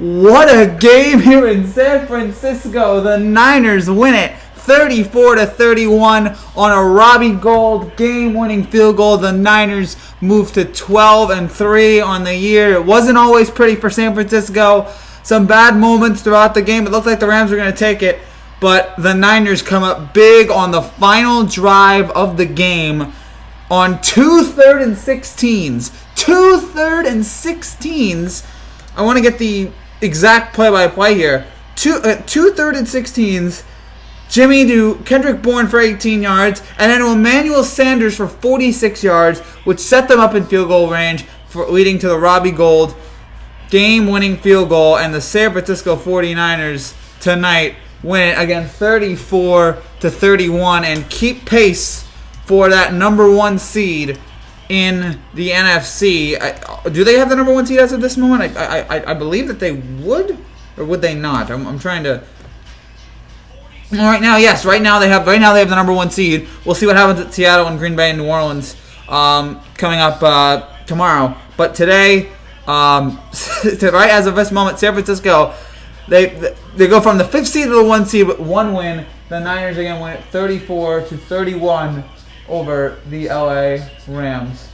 What a game here in San Francisco. The Niners win it 34-31 on a Robbie Gould game-winning field goal. The Niners moved to 12-3 on the year. It wasn't always pretty for San Francisco. Some bad moments throughout the game. It looked like the Rams were going to take it, but the Niners come up big on the final drive of the game on 2 3rd-and-16s. 2 3rd-and-16s. I want to get the exact play-by-play here. 2 3rd-and-16s. Jimmy to Kendrick Bourne for 18 yards, and then to Emmanuel Sanders for 46 yards, which set them up in field goal range, for leading to the Robbie Gould game-winning field goal, and the San Francisco 49ers tonight win it again 34-31 and keep pace for that number one seed in the NFC. Do they have the number one seed as of this moment? I believe that they would, or would they not? I'm trying to. Right now, yes. Right now they have the number one seed. We'll see what happens at Seattle and Green Bay and New Orleans coming up tomorrow. But today, right as of this moment, San Francisco, they go from the 5th seed to the 1 seed with 1 win. The Niners again win it 34-31 over the LA Rams.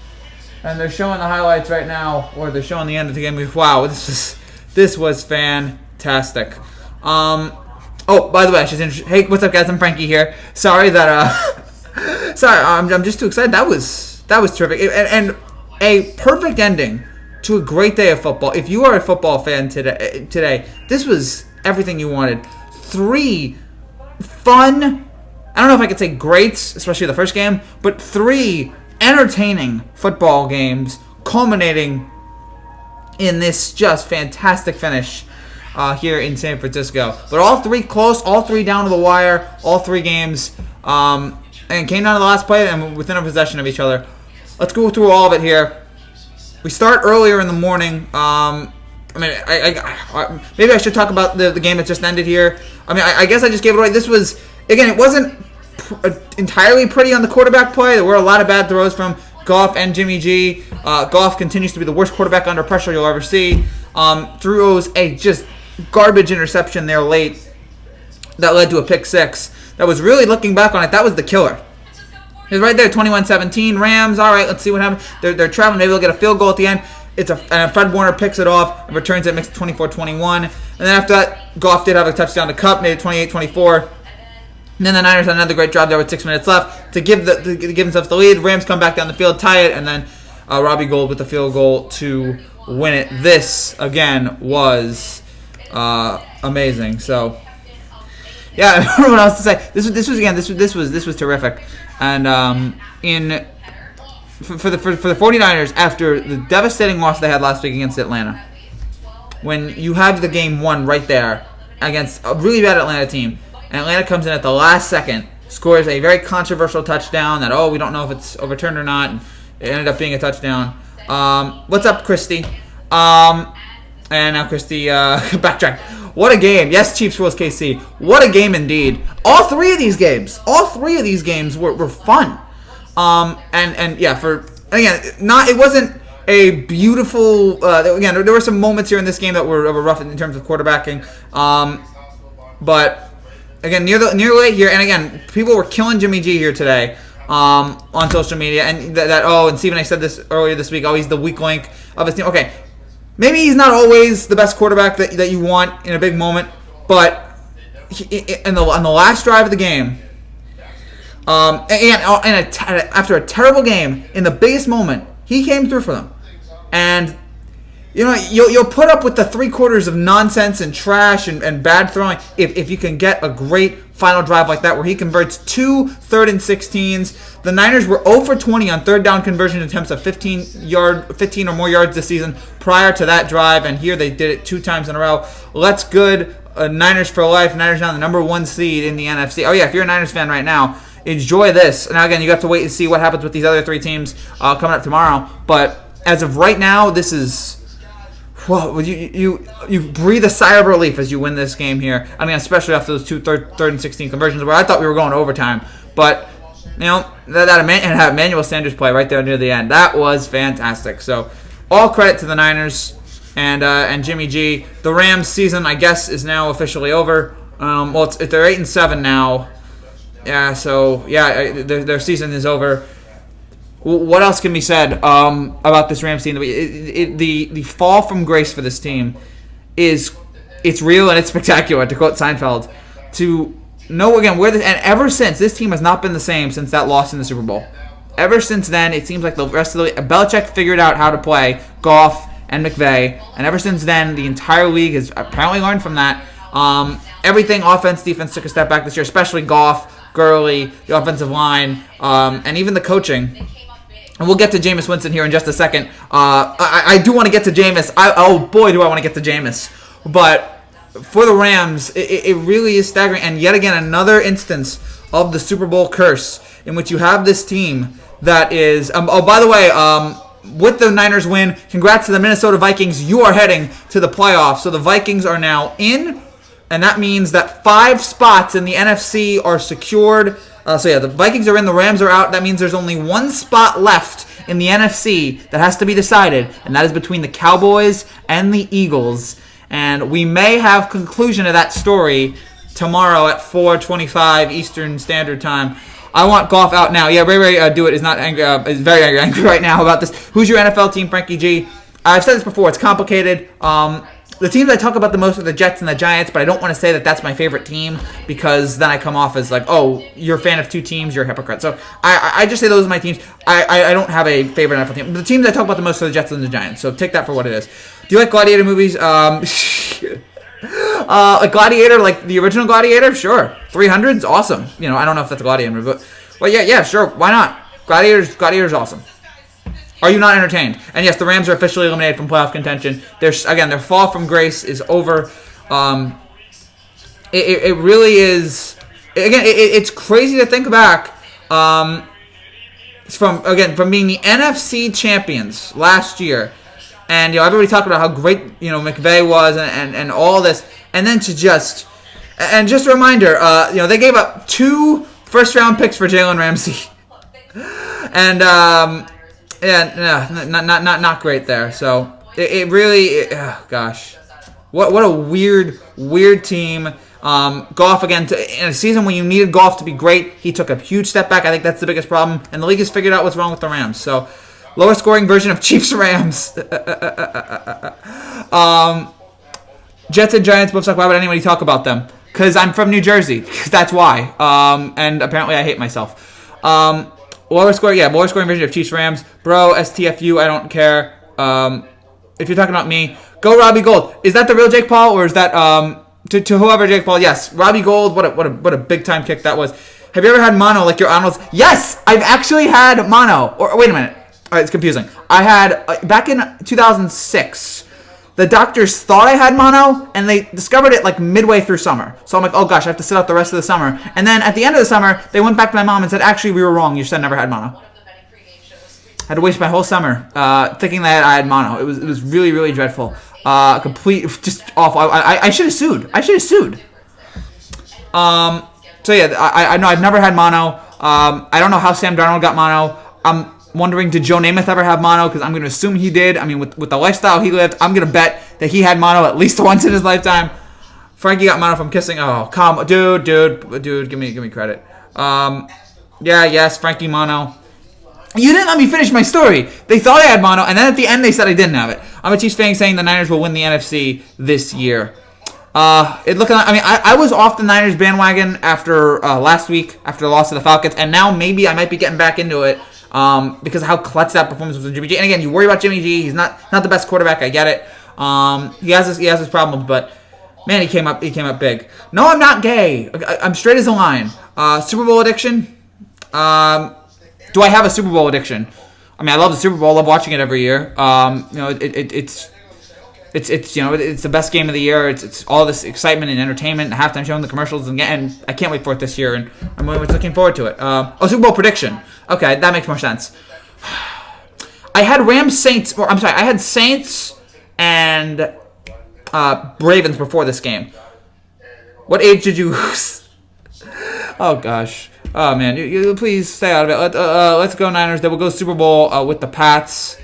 And they're showing the highlights right now, or they're showing the end of the game. Wow, this was fantastic. Oh, by the way, hey, what's up, guys? I'm Frankie here. Sorry that I'm just too excited. That was terrific, and a perfect ending to a great day of football. If you are a football fan today, this was everything you wanted. 3 fun, I don't know if I could say greats, especially the first game, but 3 entertaining football games culminating in this just fantastic finish here in San Francisco. But all 3 close, all 3 down to the wire, all 3 games, and came down to the last play and within a possession of each other. Let's go through all of it here. We start earlier in the morning. Maybe I should talk about the game that just ended here. I guess I just gave it away. This was, again, it wasn't entirely pretty on the quarterback play. There were a lot of bad throws from Goff and Jimmy G. Goff continues to be the worst quarterback under pressure you'll ever see. Throws a just garbage interception there late that led to a pick 6. That was really, looking back on it, that was the killer. It was right there, 21-17. Rams, all right, let's see what happens. They're traveling. Maybe they'll get a field goal at the end. And Fred Warner picks it off and returns it, makes it 24-21. And then after that, Goff did have a touchdown to Kupp, made it 28-24. And then the Niners had another great drive there with 6 minutes left to give themselves the lead. Rams come back down the field, tie it, and then Robbie Gould with the field goal to win it. This, again, was amazing. So, yeah, I don't know what else to say. This was terrific. And for the 49ers, after the devastating loss they had last week against Atlanta, when you have the game won right there against a really bad Atlanta team, and Atlanta comes in at the last second, scores a very controversial touchdown that, we don't know if it's overturned or not, and it ended up being a touchdown. What's up, Christy? And now Christy, backtrack. What a game. Yes, Chiefs rules KC. What a game indeed. All three of these games were fun. And yeah, it wasn't a beautiful, again, there were some moments here in this game that were rough in terms of quarterbacking. But again, near late here, and again, people were killing Jimmy G here today on social media, and and Stephen A said this earlier this week, he's the weak link of his team. Okay, maybe he's not always the best quarterback that you want in a big moment, but on the last drive of the game, after a terrible game, in the biggest moment, he came through for them. And you'll put up with the 3 quarters of nonsense and trash and bad throwing if you can get a great final drive like that where he converts 2 3rd-and-16s. The Niners were 0 for 20 on 3rd down conversion attempts of 15 or more yards this season prior to that drive, and here they did it 2 times in a row. Let's good. Niners for life. Niners now the number 1 seed in the NFC. Oh yeah, if you're a Niners fan right now, enjoy this. Now again, you have to wait and see what happens with these other 3 teams coming up tomorrow. But as of right now, this is, well, you breathe a sigh of relief as you win this game here. I mean, especially after those 2 3rd-and-16 conversions where I thought we were going to overtime. But that Emmanuel Sanders play right there near the end, that was fantastic. So all credit to the Niners. and Jimmy G. The Rams season, I guess, is now officially over. Well, they're 8-7 now. Yeah, so their season is over. What else can be said about this Rams team? The fall from grace for this team it's real and it's spectacular. To quote Seinfeld, to know again and ever since, this team has not been the same since that loss in the Super Bowl. Ever since then, it seems like the rest of Belichick figured out how to play Goff and McVay, and ever since then, the entire league has apparently learned from that. Everything, offense, defense, took a step back this year, especially Goff, Gurley, the offensive line, and even the coaching. And we'll get to Jameis Winston here in just a second. I do want to get to Jameis. Oh boy, do I want to get to Jameis. But for the Rams, it really is staggering. And yet again, another instance of the Super Bowl curse in which you have this team that is... by the way, with the Niners win, congrats to the Minnesota Vikings. You are heading to the playoffs. So the Vikings are now in, and that means that 5 spots in the NFC are secured. The Vikings are in, the Rams are out. That means there's only 1 spot left in the NFC that has to be decided, and that is between the Cowboys and the Eagles. And we may have conclusion of that story tomorrow at 4:25 Eastern Standard Time. I want Goff out now. Yeah, Ray Do It is not angry. Is very angry right now about this. Who's your NFL team, Frankie G? I've said this before. It's complicated. The teams I talk about the most are the Jets and the Giants, but I don't want to say that that's my favorite team because then I come off as like, oh, you're a fan of 2 teams, you're a hypocrite. So I just say those are my teams. I don't have a favorite NFL team. The teams I talk about the most are the Jets and the Giants, so take that for what it is. Do you like Gladiator movies? Like Gladiator, like the original Gladiator? Sure. 300's awesome. I don't know if that's a Gladiator movie, but yeah, sure. Why not? Gladiator's awesome. Are you not entertained? And yes, the Rams are officially eliminated from playoff contention. Their fall from grace is over. It really is. Again, it's crazy to think back. From being the NFC champions last year, and everybody talked about how great McVay was and all this, and then to just a reminder, they gave up 2 first-round picks for Jalen Ramsey, and not great there. So it really, gosh, what a weird team. Goff again in a season when you needed Goff to be great, he took a huge step back. I think that's the biggest problem, and the league has figured out what's wrong with the Rams. So lower scoring version of Chiefs Rams. Jets and Giants both suck. Why would anybody talk about them? Because I'm from New Jersey. That's why. And apparently I hate myself. Lower scoring version of Chiefs Rams. Bro, STFU, I don't care. If you're talking about me, go Robbie Gold. Is that the real Jake Paul, or is that to whoever Jake Paul? Yes, Robbie Gold. What a big time kick that was. Have you ever had mono like your Arnold's? Yes, I've actually had mono. Or wait a minute. All right, it's confusing. I had back in 2006. The doctors thought I had mono, and they discovered it like midway through summer. So I'm like, oh gosh, I have to sit out the rest of the summer. And then at the end of the summer, they went back to my mom and said, actually, we were wrong. Your son never had mono. I had to waste my whole summer thinking that I had mono. It was really, really dreadful. Just awful. I should have sued. So yeah, I know I've never had mono. I don't know how Sam Darnold got mono. I'm wondering, did Joe Namath ever have mono? Because I'm going to assume he did. I mean, with the lifestyle he lived, I'm going to bet that he had mono at least once in his lifetime. Frankie got mono from kissing. Oh, come, dude, give me credit. Yes, Frankie mono. You didn't let me finish my story. They thought I had mono, and then at the end they said I didn't have it. I'm a Chiefs fan saying the Niners will win the NFC this year. I was off the Niners bandwagon after last week, after the loss to the Falcons, and now maybe I might be getting back into it. Because of how clutch that performance was with Jimmy G. And again, you worry about Jimmy G. He's not the best quarterback. I get it. He has his problems, but man, he came up big. No, I'm not gay. I'm straight as a line. Super Bowl addiction. Do I have a Super Bowl addiction? I mean, I love the Super Bowl. I love watching it every year. It's the best game of the year. It's all this excitement and entertainment, and halftime show and the commercials, and I can't wait for it this year, and I'm really looking forward to it. Super Bowl prediction. Okay, that makes more sense. I had I had Saints and Ravens before this game. What age did you? Oh gosh. Oh man, you please stay out of it. Let's go Niners. Then we'll go Super Bowl with the Pats.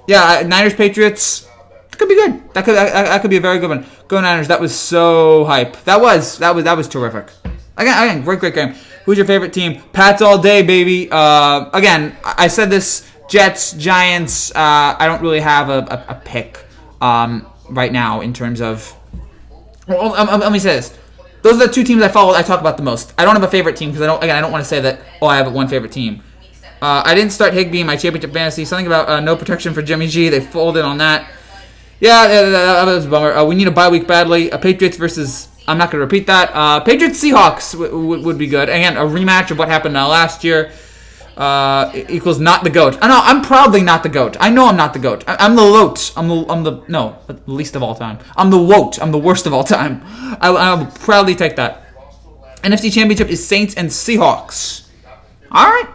Yeah, Niners Patriots could be good. That could be a very good one. Go Niners. That was so hype. That was terrific. Again, great game. Who's your favorite team? Pats all day, baby. Again, I said this. Jets, Giants. I don't really have a pick right now in terms of. Well, let me say this. Those are the two teams I follow. I talk about the most. I don't have a favorite team because I don't want to say that. Oh, I have one favorite team. I didn't start Higbee in my championship fantasy. Something about no protection for Jimmy G. They folded on that. Yeah, that was a bummer. We need a bye week badly. Patriots versus. I'm not going to repeat that. Patriots Seahawks would be good. Again, a rematch of what happened last year. Equals not the GOAT. I know I'm proudly not the GOAT. I know I'm not the GOAT. I'm the LOAT. I'm the least of all time. I'm the WOAT. I'm the worst of all time. I will proudly take that. NFC Championship is Saints and Seahawks. All right.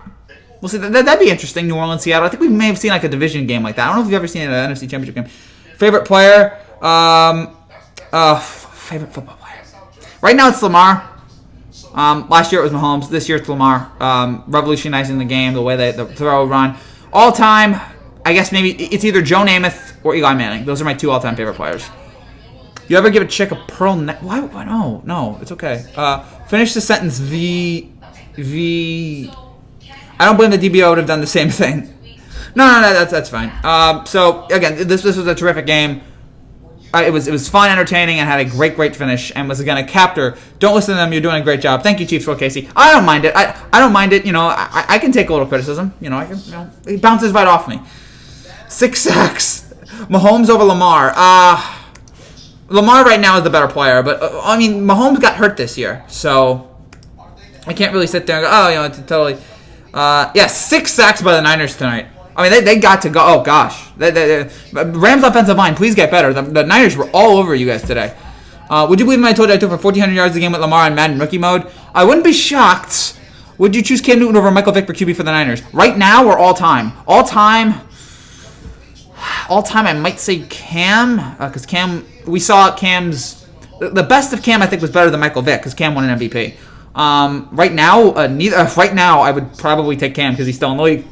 We'll see. That'd be interesting. New Orleans, Seattle. I think we may have seen like a division game like that. I don't know if you've ever seen an NFC Championship game. Favorite player? Favorite football player. Right now it's Lamar. Last year it was Mahomes. This year it's Lamar. Revolutionizing the game, the way the throw, run. All time, I guess maybe it's either Joe Namath or Eli Manning. Those are my two all-time favorite players. You ever give a chick a pearl neck? Why? No, it's okay. Finish the sentence. I don't blame the DBO would have done the same thing. No, that's fine. So again, this was a terrific game. It was fun, entertaining, and had a great finish, and was again a captor. Don't listen to them. You're doing a great job. Thank you, Chiefs, Will Casey. I don't mind it. I don't mind it. You know, I can take a little criticism. You know, it bounces right off me. 6 sacks. Mahomes over Lamar. Lamar right now is the better player, but I mean, Mahomes got hurt this year, so I can't really sit there and go, it's totally. 6 sacks by the Niners tonight. I mean, they got to go. Oh, gosh. Rams offensive line, please get better. The Niners were all over you guys today. Would you believe me I told you I took for 1,400 yards a game with Lamar in Madden rookie mode? I wouldn't be shocked. Would you choose Cam Newton over Michael Vick for QB for the Niners? Right now or all time? All time, I might say Cam. Because Cam, we saw Cam's. The best of Cam, I think, was better than Michael Vick because Cam won an MVP. Right now, Right now, I would probably take Cam because he's still in the league.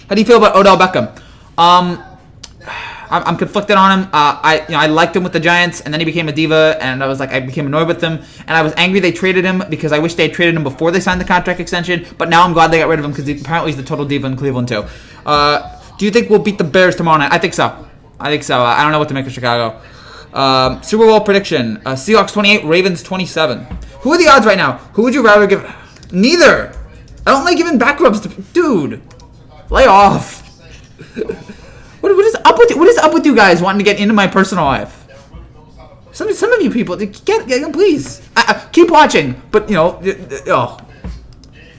How do you feel about Odell Beckham? I'm conflicted on him. I liked him with the Giants, and then he became a diva, and I became annoyed with him, and I was angry they traded him because I wish they had traded him before they signed the contract extension. But now I'm glad they got rid of him because apparently he's the total diva in Cleveland too. Do you think we'll beat the Bears tomorrow night? I think so. I don't know what to make of Chicago. Super Bowl prediction: Seahawks 28, Ravens 27. Who are the odds right now? Who would you rather give? Neither. I don't like giving back rubs to dude. Lay off. What is up with you? What is up with you guys wanting to get into my personal life? Some of you people, get please. Keep watching, but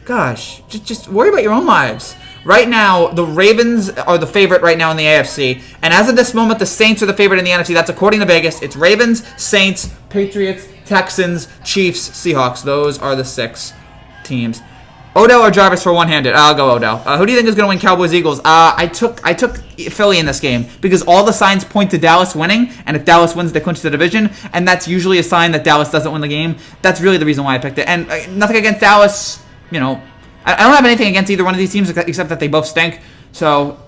gosh, just worry about your own lives. Right now, the Ravens are the favorite right now in the AFC, and as of this moment, the Saints are the favorite in the NFC. That's according to Vegas. It's Ravens, Saints, Patriots, Texans, Chiefs, Seahawks. Those are the 6 teams. Odell or Jarvis for one-handed? I'll go Odell. Who do you think is going to win Cowboys-Eagles? I took Philly in this game because all the signs point to Dallas winning, and if Dallas wins, they clinch the division, and that's usually a sign that Dallas doesn't win the game. That's really the reason why I picked it. And nothing against Dallas, I don't have anything against either one of these teams except that they both stink. So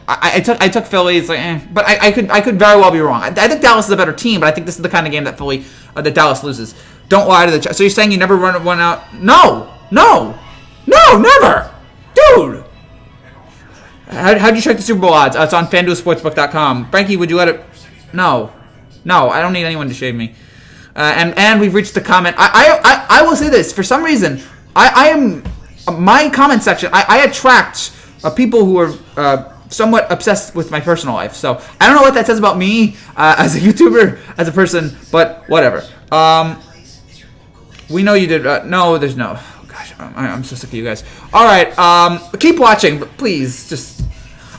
I took Philly. It's like, but I could very well be wrong. I think Dallas is a better team, but I think this is the kind of game that that Dallas loses. Don't lie to the chat. So you're saying you never run one out? No, never! Dude! How'd you check the Super Bowl odds? It's on FanDuelSportsbook.com. Frankie, would you let it... No, I don't need anyone to shave me. And we've reached the comment... I will say this. For some reason, I am... My comment section, I attract people who are somewhat obsessed with my personal life. So, I don't know what that says about me as a YouTuber, as a person, but whatever. We know you did... no, there's no... Gosh, I'm so sick of you guys. All right, keep watching, but please, just...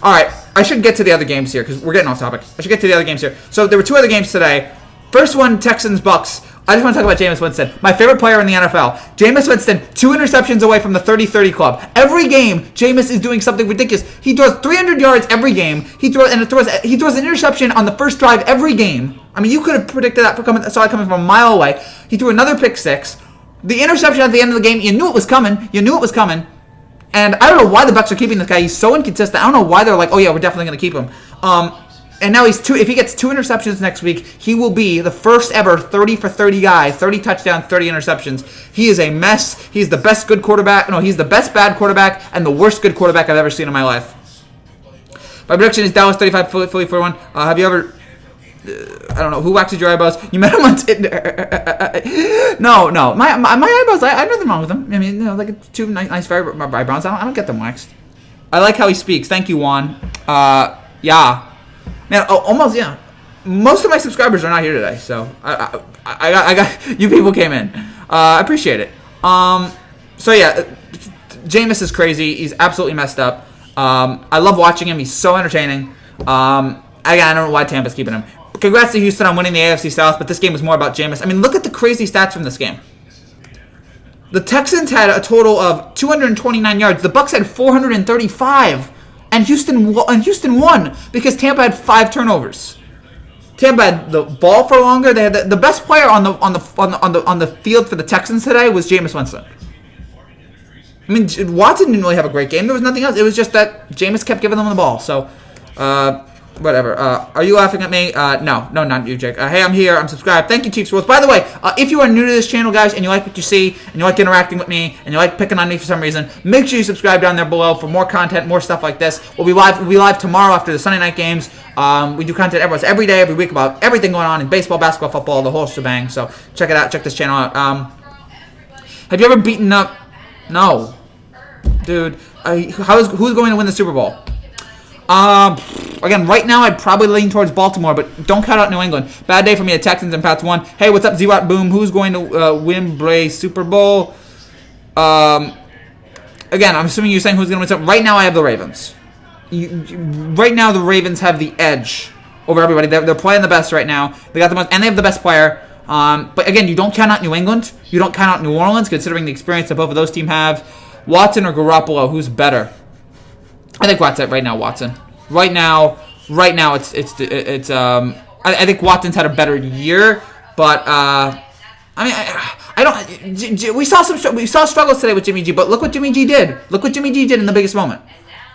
All right, I should get to the other games here, because we're getting off topic. I should get to the other games here. So there were 2 other games today. First one, Texans, Bucs. I just want to talk about Jameis Winston, my favorite player in the NFL. Jameis Winston, 2 interceptions away from the 30-30 club. Every game, Jameis is doing something ridiculous. He throws 300 yards every game. He throws an interception on the first drive every game. I mean, you could have predicted that saw it coming from a mile away. He threw another pick 6. The interception at the end of the game, you knew it was coming. And I don't know why the Bucs are keeping this guy. He's so inconsistent. I don't know why they're like, oh yeah, we're definitely going to keep him. And now if he gets 2 interceptions next week, he will be the first ever 30 for 30 guy, 30 touchdowns, 30 interceptions. He is a mess. He's the best good quarterback. No, he's the best bad quarterback and the worst good quarterback I've ever seen in my life. My prediction is Dallas 35, Philly 41. Have you ever... I don't know. Who waxes your eyebrows? You met him on Tinder. No. My eyebrows, I have nothing wrong with them. I mean, you know, like 2 nice eyebrows. I don't get them waxed. I like how he speaks. Thank you, Juan. Yeah. Man, almost, yeah. Most of my subscribers are not here today, so I got you people came in. I appreciate it. So yeah, Jameis is crazy. He's absolutely messed up. I love watching him. He's so entertaining. Again, I don't know why Tampa's keeping him. Congrats to Houston on winning the AFC South, but this game was more about Jameis. I mean, look at the crazy stats from this game. The Texans had a total of 229 yards. The Bucs had 435, and Houston won because Tampa had 5 turnovers. Tampa had the ball for longer. They had the best player on the field for the Texans today was Jameis Winston. I mean, Watson didn't really have a great game. There was nothing else. It was just that Jameis kept giving them the ball. So, whatever. Are you laughing at me? No, not you, Jake. Hey, I'm here. I'm subscribed. Thank you, Chiefs Rules. By the way, if you are new to this channel, guys, and you like what you see, and you like interacting with me, and you like picking on me for some reason, make sure you subscribe down there below for more content, more stuff like this. We'll be live tomorrow after the Sunday night games. We do content every day, every week about everything going on in baseball, basketball, football, the whole shebang. So check it out. Check this channel out. Have you ever beaten up? No, dude. Who's going to win the Super Bowl? Again, right now I'd probably lean towards Baltimore, but don't count out New England. Bad day for me. The Texans and Pats won. Hey, what's up, Z-Watt Boom? Who's going to win Bray Super Bowl? Again, I'm assuming you're saying who's going to win something. Right now I have the Ravens. Right now the Ravens have the edge over everybody. They're playing the best right now. They got the most, and they have the best player. But again, you don't count out New England. You don't count out New Orleans, considering the experience that both of those teams have. Watson or Garoppolo, who's better? I think Watson right now. Watson. Right now, it's. I think Watson's had a better year, but I mean, I don't. We saw struggles today with Jimmy G, but look what Jimmy G did. Look what Jimmy G did in the biggest moment.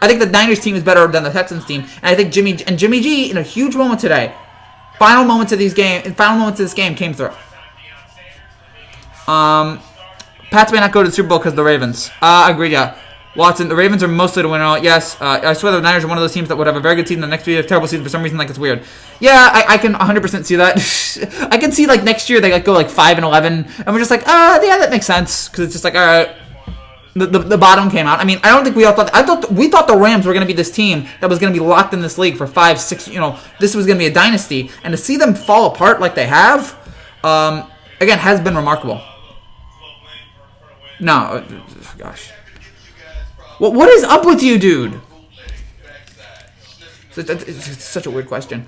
I think the Niners team is better than the Texans team, and I think Jimmy G in a huge moment today. Final moments of this game came through. Pats may not go to the Super Bowl because of the Ravens. Agreed, yeah. Watson, the Ravens are mostly the winner. Yes, I swear the Niners are one of those teams that would have a very good season the next year, a terrible season for some reason. Like, it's weird. Yeah, I can 100% see that. I can see, like, next year they go like 5-11, and we're just like, yeah, that makes sense, because it's just like, all right. The bottom came out. I mean, I don't think we all thought. We thought the Rams were going to be this team that was going to be locked in this league for 5, 6. You know, this was going to be a dynasty, and to see them fall apart like they have, again, has been remarkable. No, gosh. What is up with you, dude? It's such a weird question.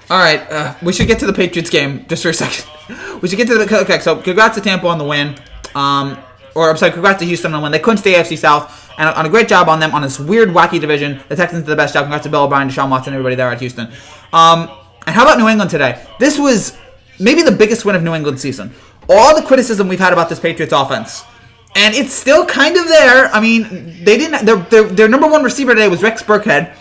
All right, we should get to the Patriots game just for a second. We should get to the... Okay, so congrats to Tampa on the win. Congrats to Houston on the win. They clinched the AFC South, and on a great job on them on this weird, wacky division. The Texans did the best job. Congrats to Bill O'Brien, Deshaun Watson, everybody there at Houston. And how about New England today? This was maybe the biggest win of New England's season. All the criticism we've had about this Patriots offense, and it's still kind of there. I mean, they didn't. Their number one receiver today was Rex Burkhead.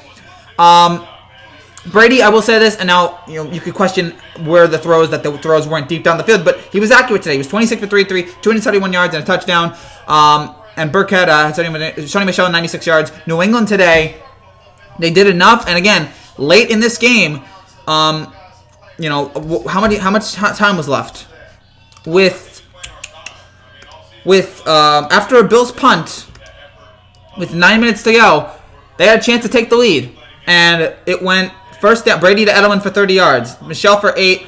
Brady, I will say this, and now you could question where the throws weren't deep down the field, but he was accurate today. He was 26 for 33, 271 yards and a touchdown. And Burkhead, Sonny Michel, 96 yards. New England today, they did enough, and again, late in this game, how much time was left? After a Bills punt, with 9 minutes to go, they had a chance to take the lead, and it went first down. Brady to Edelman for 30 yards, Michelle for 8,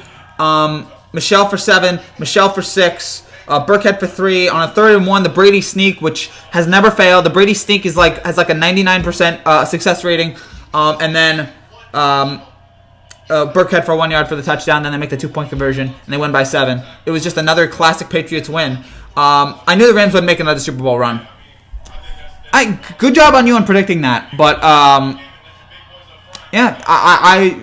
Michelle for 7, Michelle for 6, Burkhead for 3 on a 3rd and 1. The Brady sneak, which has never failed. The Brady sneak has like a 99% success rating, and then Burkhead for 1 yard for the touchdown. Then they make the 2-point conversion, and they win by 7. It was just another classic Patriots win. I knew the Rams would make another Super Bowl run. Good job on you on predicting that, but yeah, I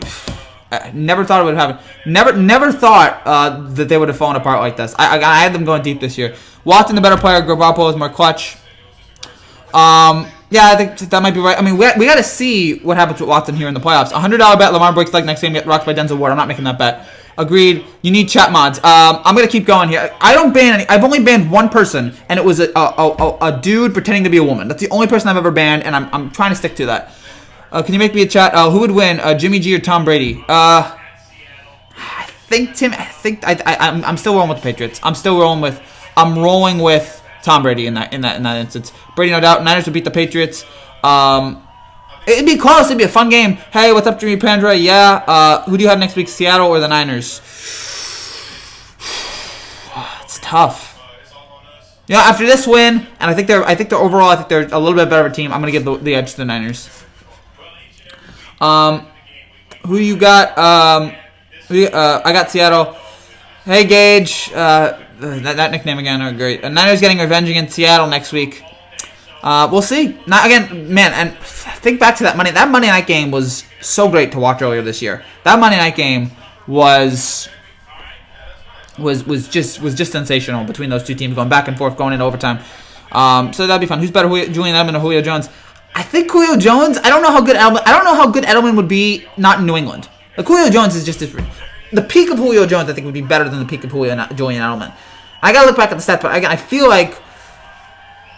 never thought it would happen. Never thought that they would have fallen apart like this. I had them going deep this year. Watson, the better player. Garoppolo is more clutch. Yeah, I think that might be right. I mean, we got to see what happens with Watson here in the playoffs. $100 bet. Lamar breaks leg next game. Get rocked by Denzel Ward. I'm not making that bet. Agreed. You need chat mods. I'm gonna keep going here. I don't ban any. I've only banned one person, and it was a dude pretending to be a woman. That's the only person I've ever banned, and I'm trying to stick to that. Can you make me a chat? Who would win, Jimmy G or Tom Brady? I think I'm still rolling with the Patriots. I'm rolling with Tom Brady in that instance. Brady, no doubt. Niners would beat the Patriots. It'd be close. It'd be a fun game. Hey, what's up, Jimmy Pandra? Yeah. Who do you have next week, Seattle or the Niners? It's tough. Yeah, after this win, and I think they're overall a little bit better of a team. I'm gonna give the edge to the Niners. Who you got? I got Seattle. Hey, Gage. That nickname again. Oh, great. Niners getting revenge against Seattle next week. We'll see. Not again, man. And think back to that Monday. That Monday night game was so great to watch earlier this year. That Monday night game was just sensational between those two teams, going back and forth, going into overtime. So that'd be fun. Who's better, Julian Edelman or Julio Jones? I think Julio Jones. I don't know how good Edelman would be not in New England. Like, Julio Jones is just the peak of Julio Jones. I think would be better than the peak of Julian Edelman. I gotta look back at the stats, but again, I feel like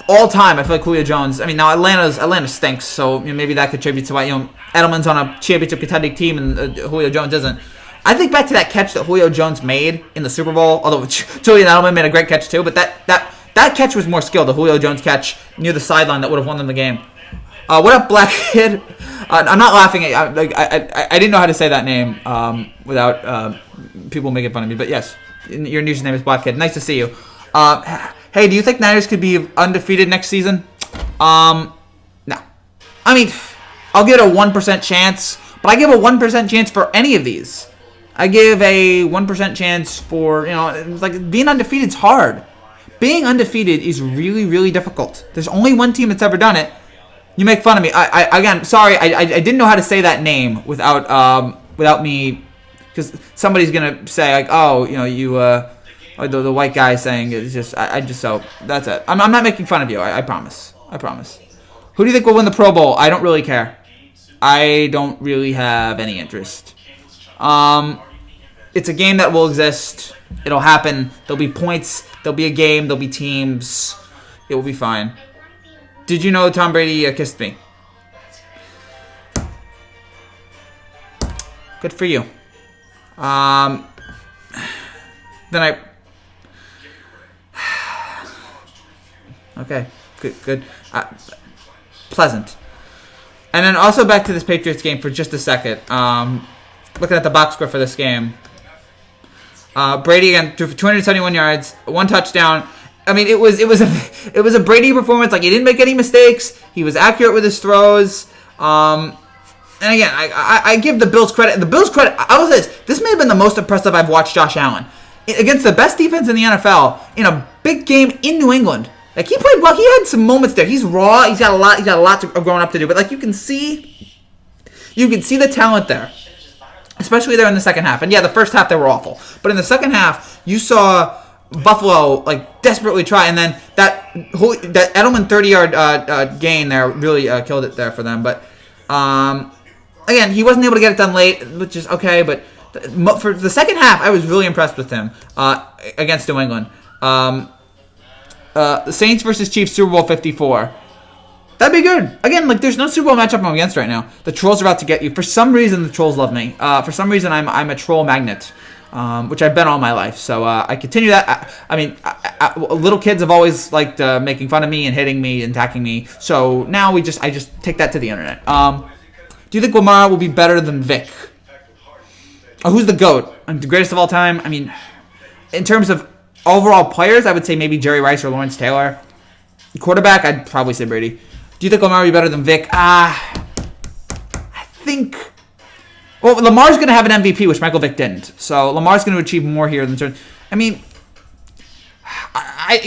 all time, I feel like Julio Jones. I mean, now Atlanta stinks, so maybe that contributes to why Edelman's on a championship contending team and Julio Jones isn't. I think back to that catch that Julio Jones made in the Super Bowl, although Julian Edelman made a great catch too, but that catch was more skilled. The Julio Jones catch near the sideline that would have won them the game. What up, Black Kid? I'm not laughing at you. I didn't know how to say that name without people making fun of me, but yes, your username is Black Kid. Nice to see you. Hey, do you think Niners could be undefeated next season? No. I mean, I'll give it a 1% chance, but I give a 1% chance for any of these. I give a 1% chance for, like, being undefeated is hard. Being undefeated is really, really difficult. There's only one team that's ever done it. You make fun of me. Again, sorry, I didn't know how to say that name without me, because somebody's gonna say, like, oh, the white guy saying it's just, so that's it. I'm not making fun of you. I promise. Who do you think will win the Pro Bowl? I don't really care. I don't really have any interest. It's a game that will exist. It'll happen. There'll be points. There'll be a game. There'll be teams. It will be fine. Did you know Tom Brady kissed me? Good for you. Then okay, good. Pleasant. And then also back to this Patriots game for just a second. Looking at the box score for this game. Brady again threw for 271 yards, 1 touchdown. I mean, it was a Brady performance. Like, he didn't make any mistakes. He was accurate with his throws. And again, I give the Bills credit. The Bills credit. I will say this may have been the most impressive I've watched Josh Allen against the best defense in the NFL in a big game in New England. Like, he played well. He had some moments there. He's raw. He's got a lot of growing up to do. But like, you can see the talent there, especially there in the second half. And yeah, the first half they were awful, but in the second half you saw Buffalo like desperately try, and then that Edelman 30-yard gain there really killed it there for them. But again, he wasn't able to get it done late, which is okay. But for the second half, I was really impressed with him against New England. The Saints versus Chiefs, Super Bowl 54. That'd be good. Again, like, there's no Super Bowl matchup I'm against right now. The Trolls are about to get you. For some reason, the Trolls love me. For some reason, I'm a troll magnet, which I've been all my life. So I continue that. I mean, little kids have always liked making fun of me and hitting me and attacking me. So now I just take that to the internet. Do you think Lamar will be better than Vic? Who's the GOAT? The greatest of all time? I mean, in terms of overall players, I would say maybe Jerry Rice or Lawrence Taylor. Quarterback, I'd probably say Brady. Do you think Lamar will be better than Vic? I think... Well, Lamar's going to have an MVP, which Michael Vick didn't. So Lamar's going to achieve more here than... I mean, I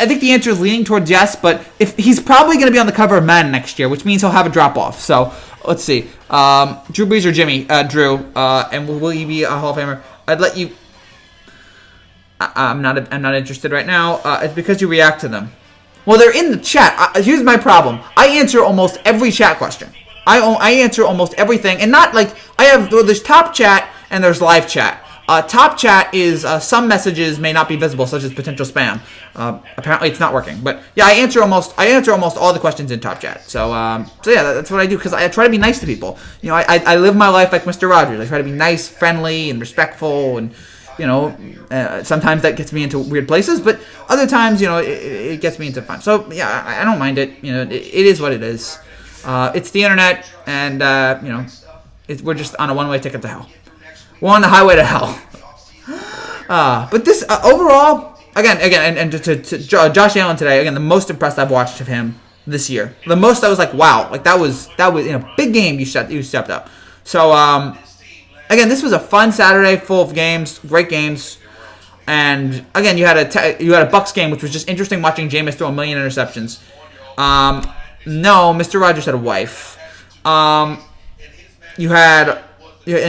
think the answer is leaning towards yes, but if he's probably going to be on the cover of Madden next year, which means he'll have a drop-off. So Let's see. Drew Brees or Jimmy? Drew. And will he be a Hall of Famer? I'd let you. I'm not interested right now. It's because you react to them. Well, they're in the chat. Here's my problem. I answer almost every chat question. I answer almost everything, and not like there's top chat and there's live chat. Top chat is some messages may not be visible, such as potential spam. Apparently, it's not working. But yeah, I answer almost all the questions in top chat. So yeah, that's what I do because I try to be nice to people. You know, I live my life like Mr. Rogers. I try to be nice, friendly, and respectful, and you know, sometimes that gets me into weird places, but other times, you know, it gets me into fun. So yeah, I don't mind it. You know, it is what it is. It's the internet, and you know, we're just on a one-way ticket to hell. We're on the highway to hell. But this overall, again, and to Josh Allen today, again, the most impressed I've watched of him this year. The most I was like, wow, like that was in a big game you stepped up. So again, this was a fun Saturday, full of games, great games, and again, you had a Bucs game, which was just interesting watching Jameis throw a million interceptions. No, Mr. Rogers had a wife. And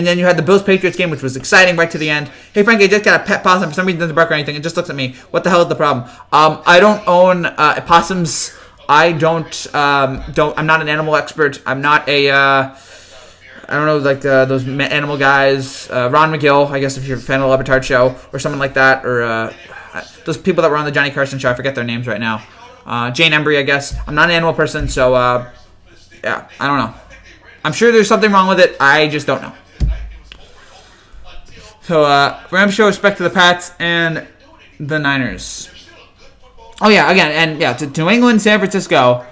then you had the Bills-Patriots game, which was exciting right to the end. Hey, Frankie, I just got a pet possum. For some reason, it doesn't bark or anything. It just looks at me. What the hell is the problem? I don't own possums. I'm not an animal expert. I'm not I don't know, like those animal guys. Ron McGill, I guess if you're a fan of the Levitard Show, or someone like that. Or those people that were on the Johnny Carson Show. I forget their names right now. Jane Embry, I guess. I'm not an animal person, so yeah, I don't know. I'm sure there's something wrong with it. I just don't know. So, Rams show respect to the Pats and the Niners. Oh, yeah, again, and yeah, to New England, San Francisco,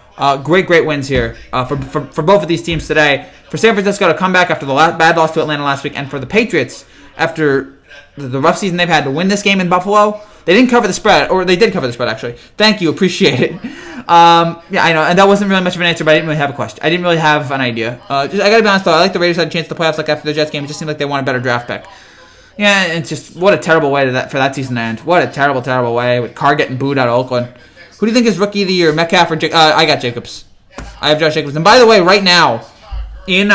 great wins here for both of these teams today. For San Francisco to come back after the bad loss to Atlanta last week, and for the Patriots, after the rough season they've had, to win this game in Buffalo. They didn't cover the spread, or they did cover the spread, actually. Thank you, appreciate it. Yeah, I know, and that wasn't really much of an answer, but I didn't really have a question. I didn't really have an idea. I gotta be honest, though, I like the Raiders had a chance to the playoffs like after the Jets game. It just seemed like they won a better draft pick. Yeah, it's just, what a terrible way for that season to end. What a terrible, terrible way, with Carr getting booed out of Oakland. Who do you think is Rookie of the Year, Metcalf or I got Jacobs. I have Josh Jacobs. And by the way, right now, in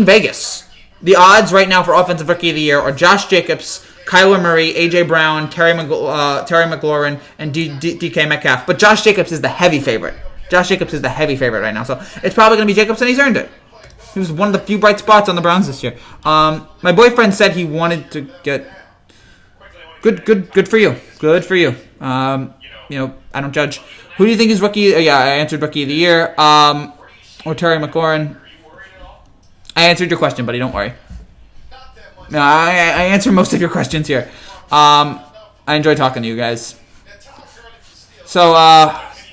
Vegas, the odds right now for Offensive Rookie of the Year are Josh Jacobs, Kyler Murray, A.J. Brown, Terry McLaurin, and DK Metcalf. But Josh Jacobs is the heavy favorite. Josh Jacobs is the heavy favorite right now. So it's probably going to be Jacobs, and he's earned it. He was one of the few bright spots on the Browns this year. My boyfriend said he wanted to get... Good for you. Good for you. You know, I don't judge. Who do you think is Rookie... Yeah, I answered Rookie of the Year. Or Terry McLaurin. I answered your question, buddy. Don't worry. No, I answer most of your questions here. I enjoy talking to you guys. So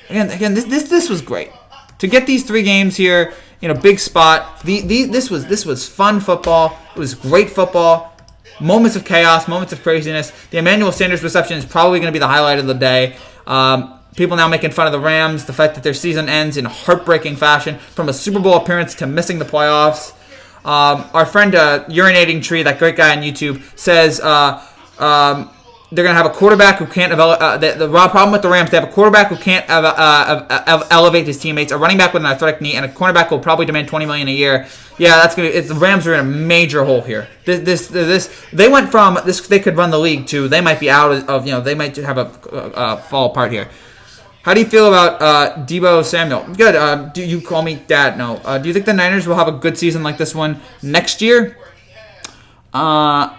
again, this was great to get these 3 games here in a big spot. This was fun football. It was great football. Moments of chaos, moments of craziness. The Emmanuel Sanders reception is probably going to be the highlight of the day. People now making fun of the Rams, the fact that their season ends in heartbreaking fashion, from a Super Bowl appearance to missing the playoffs. Our friend Urinating Tree, that great guy on YouTube, says they're going to have a quarterback who can't the problem with the Rams, they have a quarterback who can't elevate his teammates, a running back with an athletic knee, and a cornerback who will probably demand $20 million a year. Yeah, the Rams are in a major hole here. They went from this, they could run the league, to they might be out of, they might have a fall apart here. How do you feel about Deebo Samuel? Good. Do you call me Dad? No. Do you think the Niners will have a good season like this one next year? I'm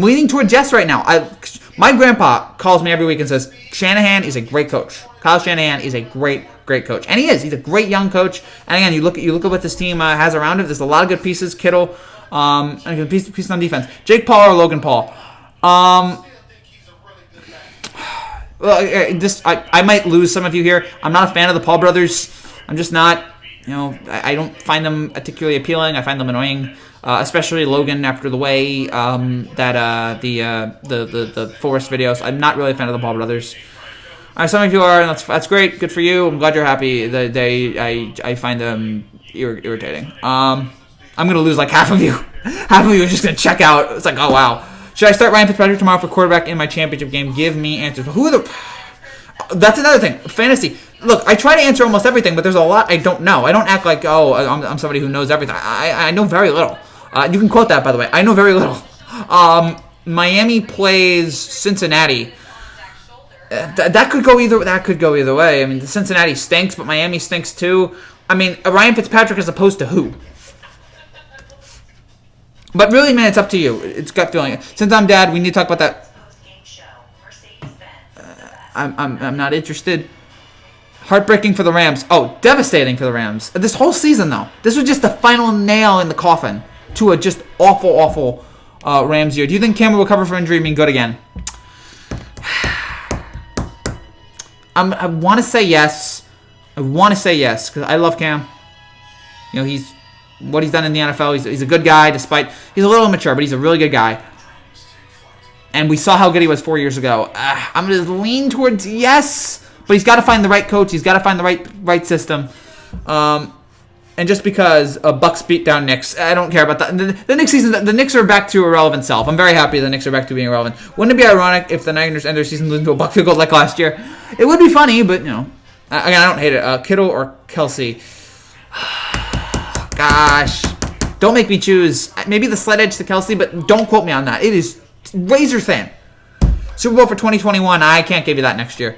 leaning toward yes right now. My grandpa calls me every week and says, Shanahan is a great coach. Kyle Shanahan is a great coach. And he is. He's a great young coach. And again, you look at what this team has around it. There's a lot of good pieces. Kittle, and pieces on defense. Jake Paul or Logan Paul? Well, I might lose some of you here. I'm not a fan of the Paul brothers. I'm just not. I don't find them particularly appealing. I find them annoying, especially Logan after the way that the Forest videos. I'm not really a fan of the Paul brothers. Some of you are, and that's great. Good for you. I'm glad you're happy. I find them irritating. I'm gonna lose like half of you. Half of you are just gonna check out. It's like, oh wow. Should I start Ryan Fitzpatrick tomorrow for quarterback in my championship game? Give me answers. That's another thing. Fantasy. look, I try to answer almost everything, but there's a lot I don't know. I don't act like, oh, I'm somebody who knows everything. I know very little. You can quote that, by the way. I know very little. Miami plays Cincinnati. That could go either way. I mean, Cincinnati stinks, but Miami stinks too. I mean, Ryan Fitzpatrick as opposed to who? But really, man, it's up to you. It's gut feeling. Since I'm dad, we need to talk about that. I'm not interested. Heartbreaking for the Rams. Oh, devastating for the Rams. This whole season, though. This was just the final nail in the coffin to a just awful Rams year. Do you think Cam will recover from injury and be good again? I want to say yes. Because I love Cam. You know, what he's done in the NFL. He's a good guy, despite he's a little immature, but he's a really good guy. And we saw how good he was 4 years ago. I'm going to lean towards yes, but he's got to find the right coach. He's got to find the right system. And just because Bucs beat down Knicks, I don't care about that. The Knicks season, the Knicks are back to irrelevant self. I'm very happy the Knicks are back to being irrelevant. Wouldn't it be ironic if the Niners end their season losing to a Buck field goal like last year? It would be funny, but you know, again, I don't hate it. Kittle or Kelsey. Gosh, don't make me choose. Maybe the slight edge to Kelsey, but don't quote me on that. It is razor thin. Super Bowl for 2021. I can't give you that next year.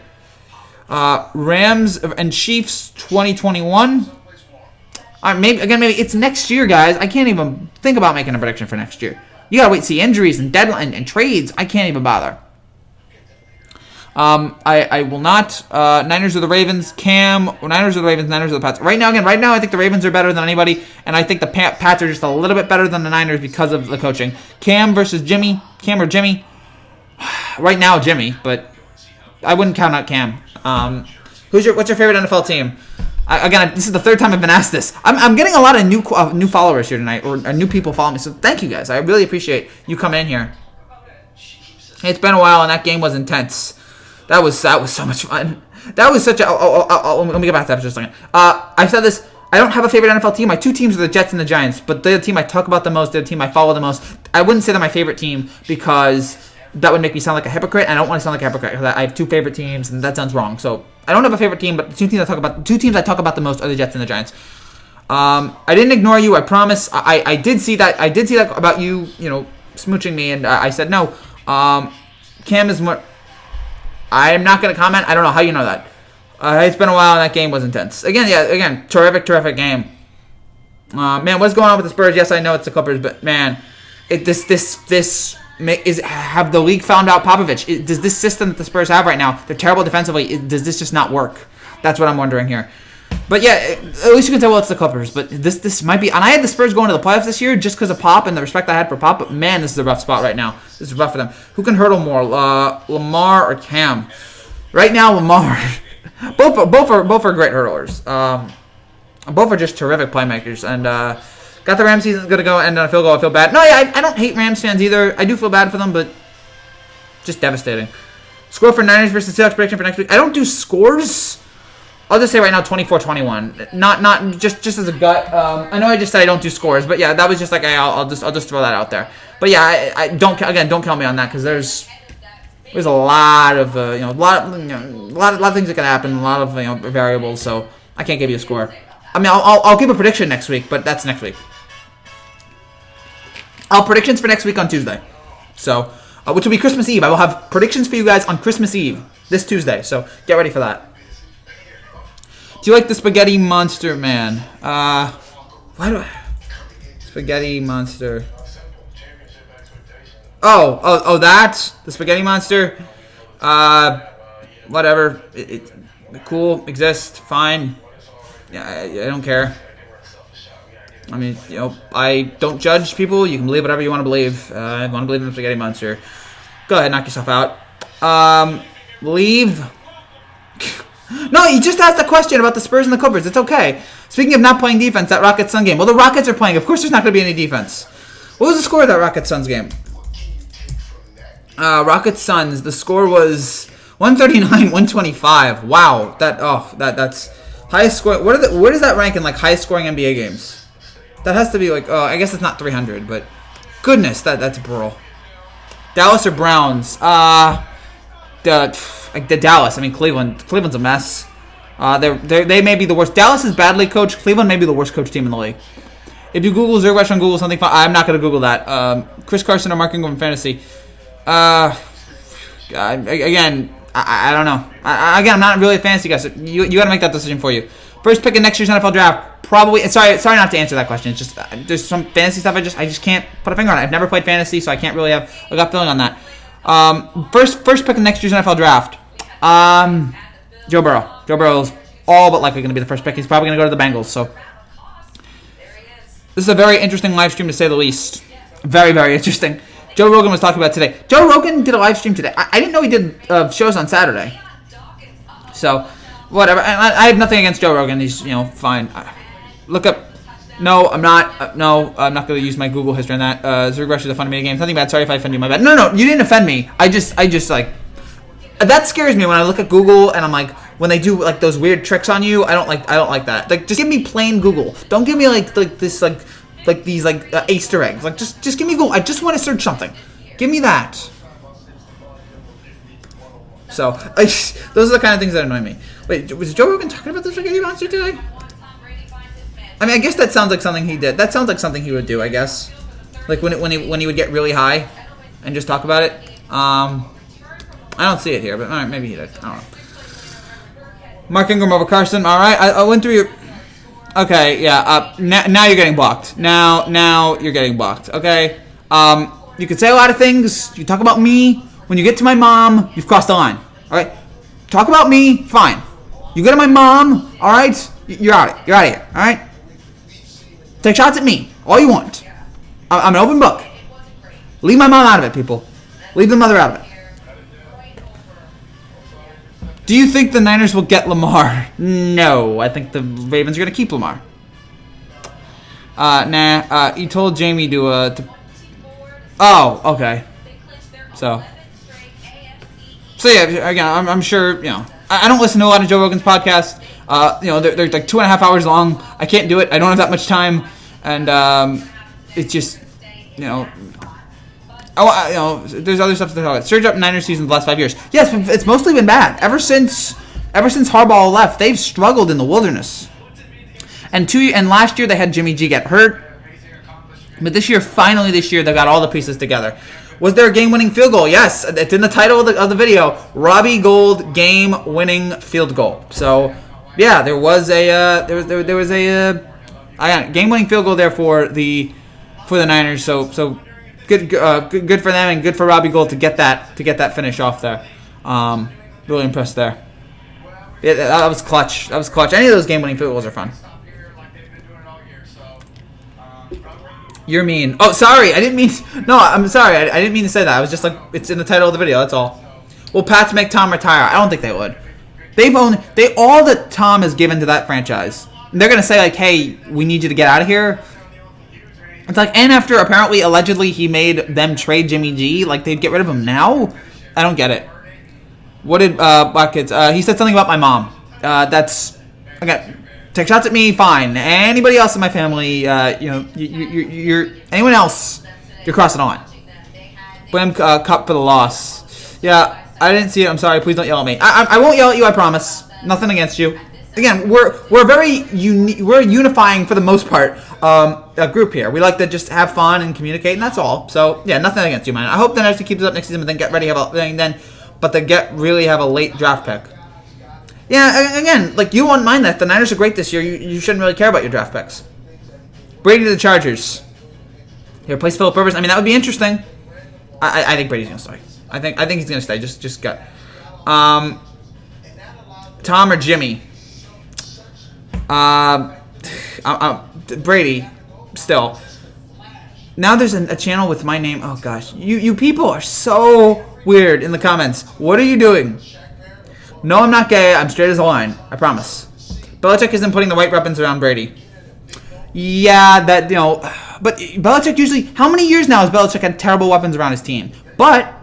Rams and Chiefs 2021. Maybe it's next year, guys. I can't even think about making a prediction for next year. You gotta wait to see injuries and deadline and trades. I can't even bother. I will not. Niners or the Ravens. Niners or the Ravens. Niners or the Pats. Right now, I think the Ravens are better than anybody, and I think the Pats are just a little bit better than the Niners because of the coaching. Cam versus Jimmy. Cam or Jimmy? Right now, Jimmy, but I wouldn't count out Cam. What's your favorite NFL team? Again, this is the third time I've been asked this. I'm getting a lot of new followers here tonight, or new people following me. So thank you guys. I really appreciate you coming in here. It's been a while, and that game was intense. That was so much fun. That was such a. Let me get back to that for just a second. I said this. I don't have a favorite NFL team. My two teams are the Jets and the Giants, but they're the team I talk about the most. They're the team I follow the most. I wouldn't say they're my favorite team because that would make me sound like a hypocrite, and I don't want to sound like a hypocrite because I have two favorite teams, and that sounds wrong. So I don't have a favorite team, but the two teams I talk about the most are the Jets and the Giants. I didn't ignore you. I promise. I did see that. I did see that about you. You know, smooching me, and I said no. Cam is more. I'm not going to comment. I don't know how you know that. It's been a while, and that game was intense. Again, terrific game. Man, what's going on with the Spurs? Yes, I know it's the Clippers, but man, have the league found out Popovich? Does this system that the Spurs have right now, they're terrible defensively, does this just not work? That's what I'm wondering here. But yeah, at least you can tell, well, it's the Clippers. But this might be, and I had the Spurs going to the playoffs this year just because of Pop and the respect I had for Pop. But man, this is a rough spot right now. This is rough for them. Who can hurdle more, Lamar or Cam? Right now, Lamar. both are great hurdlers. Both are just terrific playmakers. And got the Rams season gonna go end on a field goal. I feel bad. No, yeah, I don't hate Rams fans either. I do feel bad for them, but just devastating. Score for Niners versus Seahawks prediction for next week. I don't do scores. I'll just say right now 24-21. Not just as a gut. I know I just said I don't do scores, but yeah, that was just like I'll just throw that out there. But yeah, I don't kill me on that because there's a lot of a lot of things that can happen, a lot of variables. So I can't give you a score. I mean, I'll give a prediction next week, but that's next week. I'll predictions for next week on Tuesday. So which will be Christmas Eve. I will have predictions for you guys on Christmas Eve this Tuesday. So get ready for that. Do you like the Spaghetti Monster, man? Spaghetti Monster. That? The Spaghetti Monster? Whatever. It cool, exists, fine. Yeah, I don't care. I mean, I don't judge people. You can believe whatever you want to believe. I want to believe in the Spaghetti Monster. Go ahead, knock yourself out. Leave. No, you just asked a question about the Spurs and the Clippers. It's okay. Speaking of not playing defense, that Rockets-Suns game. Well, the Rockets are playing. Of course there's not going to be any defense. What was the score of that Rockets-Suns game? Rockets-Suns, the score was 139-125. Wow. That's highest score. Where does that rank in like highest scoring NBA games? That has to be like, I guess it's not 300, but goodness, that's brutal. Dallas or Browns? The Dallas. I mean, Cleveland's a mess. They may be the worst. Dallas is badly coached. Cleveland may be the worst coach team in the league. If you Google Zurich Rush on Google something fun, I'm not going to Google that. Chris Carson or Mark Ingram in fantasy. Again, I don't know. Again, I'm not really a fantasy guy, so you got to make that decision for you. First pick in next year's NFL draft, probably. Sorry not to answer that question. It's just there's some fantasy stuff I just can't put a finger on it. I've never played fantasy, so I can't really have a gut feeling on that. First pick in next year's NFL draft. Joe Burrow. Joe Burrow is all but likely going to be the first pick. He's probably going to go to the Bengals. So this is a very interesting live stream to say the least. Very, very interesting. Joe Rogan was talking about today. Joe Rogan did a live stream today. I didn't know he did shows on Saturday. So, whatever. I have nothing against Joe Rogan. He's, fine. Look up. No, I'm not. No, I'm not going to use my Google history on that. Zurich Rush is a fun mini game. Nothing bad. Sorry if I offend you. My bad. No, you didn't offend me. I just like... That scares me when I look at Google and I'm like, when they do like those weird tricks on you, I don't like that. Like, just give me plain Google. Don't give me like this these Easter eggs. Like, just give me Google. I just want to search something. Give me that. So, those are the kind of things that annoy me. Wait, was Joe Rogan talking about the spaghetti monster today? I mean, I guess that sounds like something he did. That sounds like something he would do, I guess. Like when he would get really high and just talk about it. I don't see it here, but all right, maybe he did. I don't know. Mark Ingram over Carson. All right, I went through your... Okay, yeah. Now you're getting blocked. Now you're getting blocked. Okay. You can say a lot of things. You talk about me. When you get to my mom, you've crossed the line. All right. Talk about me. Fine. You get to my mom. All right. You're out. You're out of here. All right. Take shots at me. All you want. I'm an open book. Leave my mom out of it, people. Leave the mother out of it. Do you think the Niners will get Lamar? No. I think the Ravens are going to keep Lamar. Nah. You told Jamie to... Oh, okay. So yeah, again, I'm sure, I don't listen to a lot of Joe Rogan's podcasts. They're like 2.5 hours long. I can't do it. I don't have that much time. And it's just, there's other stuff to talk about. Surge up Niners season the last 5 years. Yes, it's mostly been bad. Ever since Harbaugh left, they've struggled in the wilderness. And last year they had Jimmy G get hurt. But finally this year, they got all the pieces together. Was there a game-winning field goal? Yes, it's in the title of the video. Robbie Gould game-winning field goal. So, yeah, there was a game-winning field goal there for the Niners. So good for them and good for Robbie Gould to get that finish off there. Really impressed there. Yeah, that was clutch. Any of those game-winning field goals are fun. You're mean. Oh, sorry. I didn't mean... No, I'm sorry. I didn't mean to say that. I was just like... It's in the title of the video. That's all. Will Pats make Tom retire? I don't think they would. All that Tom has given to that franchise. They're going to say, like, hey, we need you to get out of here. It's like... And after, apparently, allegedly, he made them trade Jimmy G. Like, they'd get rid of him now? I don't get it. What did... Buckets... he said something about my mom. That's... Okay... Take shots at me, fine. Anybody else in my family, you're anyone else, you're crossing the line. Blame Cup for the loss. Yeah, I didn't see it. I'm sorry. Please don't yell at me. I won't yell at you. I promise. Nothing against you. Again, we're very we're unifying for the most part. A group here. We like to just have fun and communicate, and that's all. So yeah, nothing against you, man. I hope the Niners keep this up next season, but then get ready have a late draft pick. Yeah, again, like, you won't mind that. The Niners are great this year. You shouldn't really care about your draft picks. Brady to the Chargers. He replace Phillip Rivers. I mean, that would be interesting. I think Brady's going to stay. I think he's going to stay. Just gut. Tom or Jimmy? Brady, still. Now there's a channel with my name. Oh, gosh. You people are so weird in the comments. What are you doing? No, I'm not gay. I'm straight as a line. I promise. Belichick isn't putting the right weapons around Brady. Yeah, but Belichick usually... How many years now has Belichick had terrible weapons around his team? But,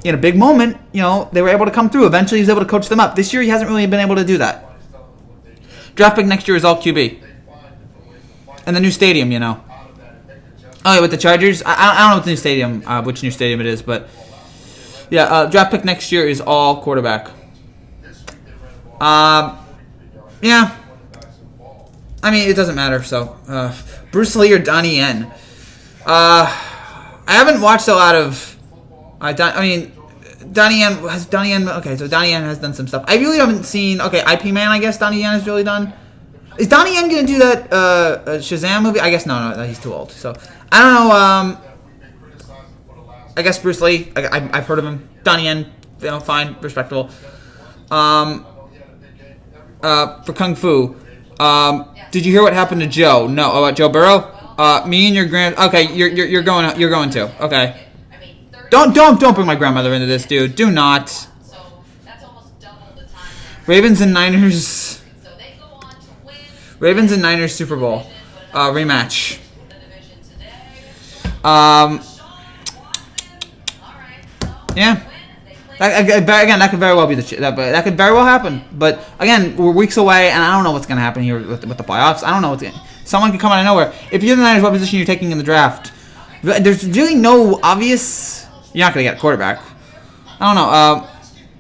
in a big moment, they were able to come through. Eventually, he was able to coach them up. This year, he hasn't really been able to do that. Draft pick next year is all QB. And the new stadium, Oh, yeah, with the Chargers? I don't know what the new stadium, which new stadium it is, but... Yeah, draft pick next year is all quarterback. Yeah. I mean, it doesn't matter. So, Bruce Lee or Donnie Yen. I haven't watched a lot of. Donnie Yen has Donnie Yen. Okay, so Donnie Yen has done some stuff. I really haven't seen. Okay, IP Man. I guess Donnie Yen has really done. Is Donnie Yen gonna do that Shazam movie? I guess no, he's too old. So I don't know. I guess Bruce Lee. I've heard of him. Donnie Yen, fine, respectable. For Kung Fu, did you hear what happened to Joe? No, Joe Burrow. Me and your Okay, you're going to. Okay. Don't bring my grandmother into this, dude. Do not. Ravens and Niners. Ravens and Niners Super Bowl rematch. Yeah. Again, that could very well be that could very well happen. But again, we're weeks away, and I don't know what's going to happen here with the playoffs. I don't know someone could come out of nowhere. If you're the Niners, what position you're taking in the draft? There's really no obvious. You're not going to get a quarterback. I don't know.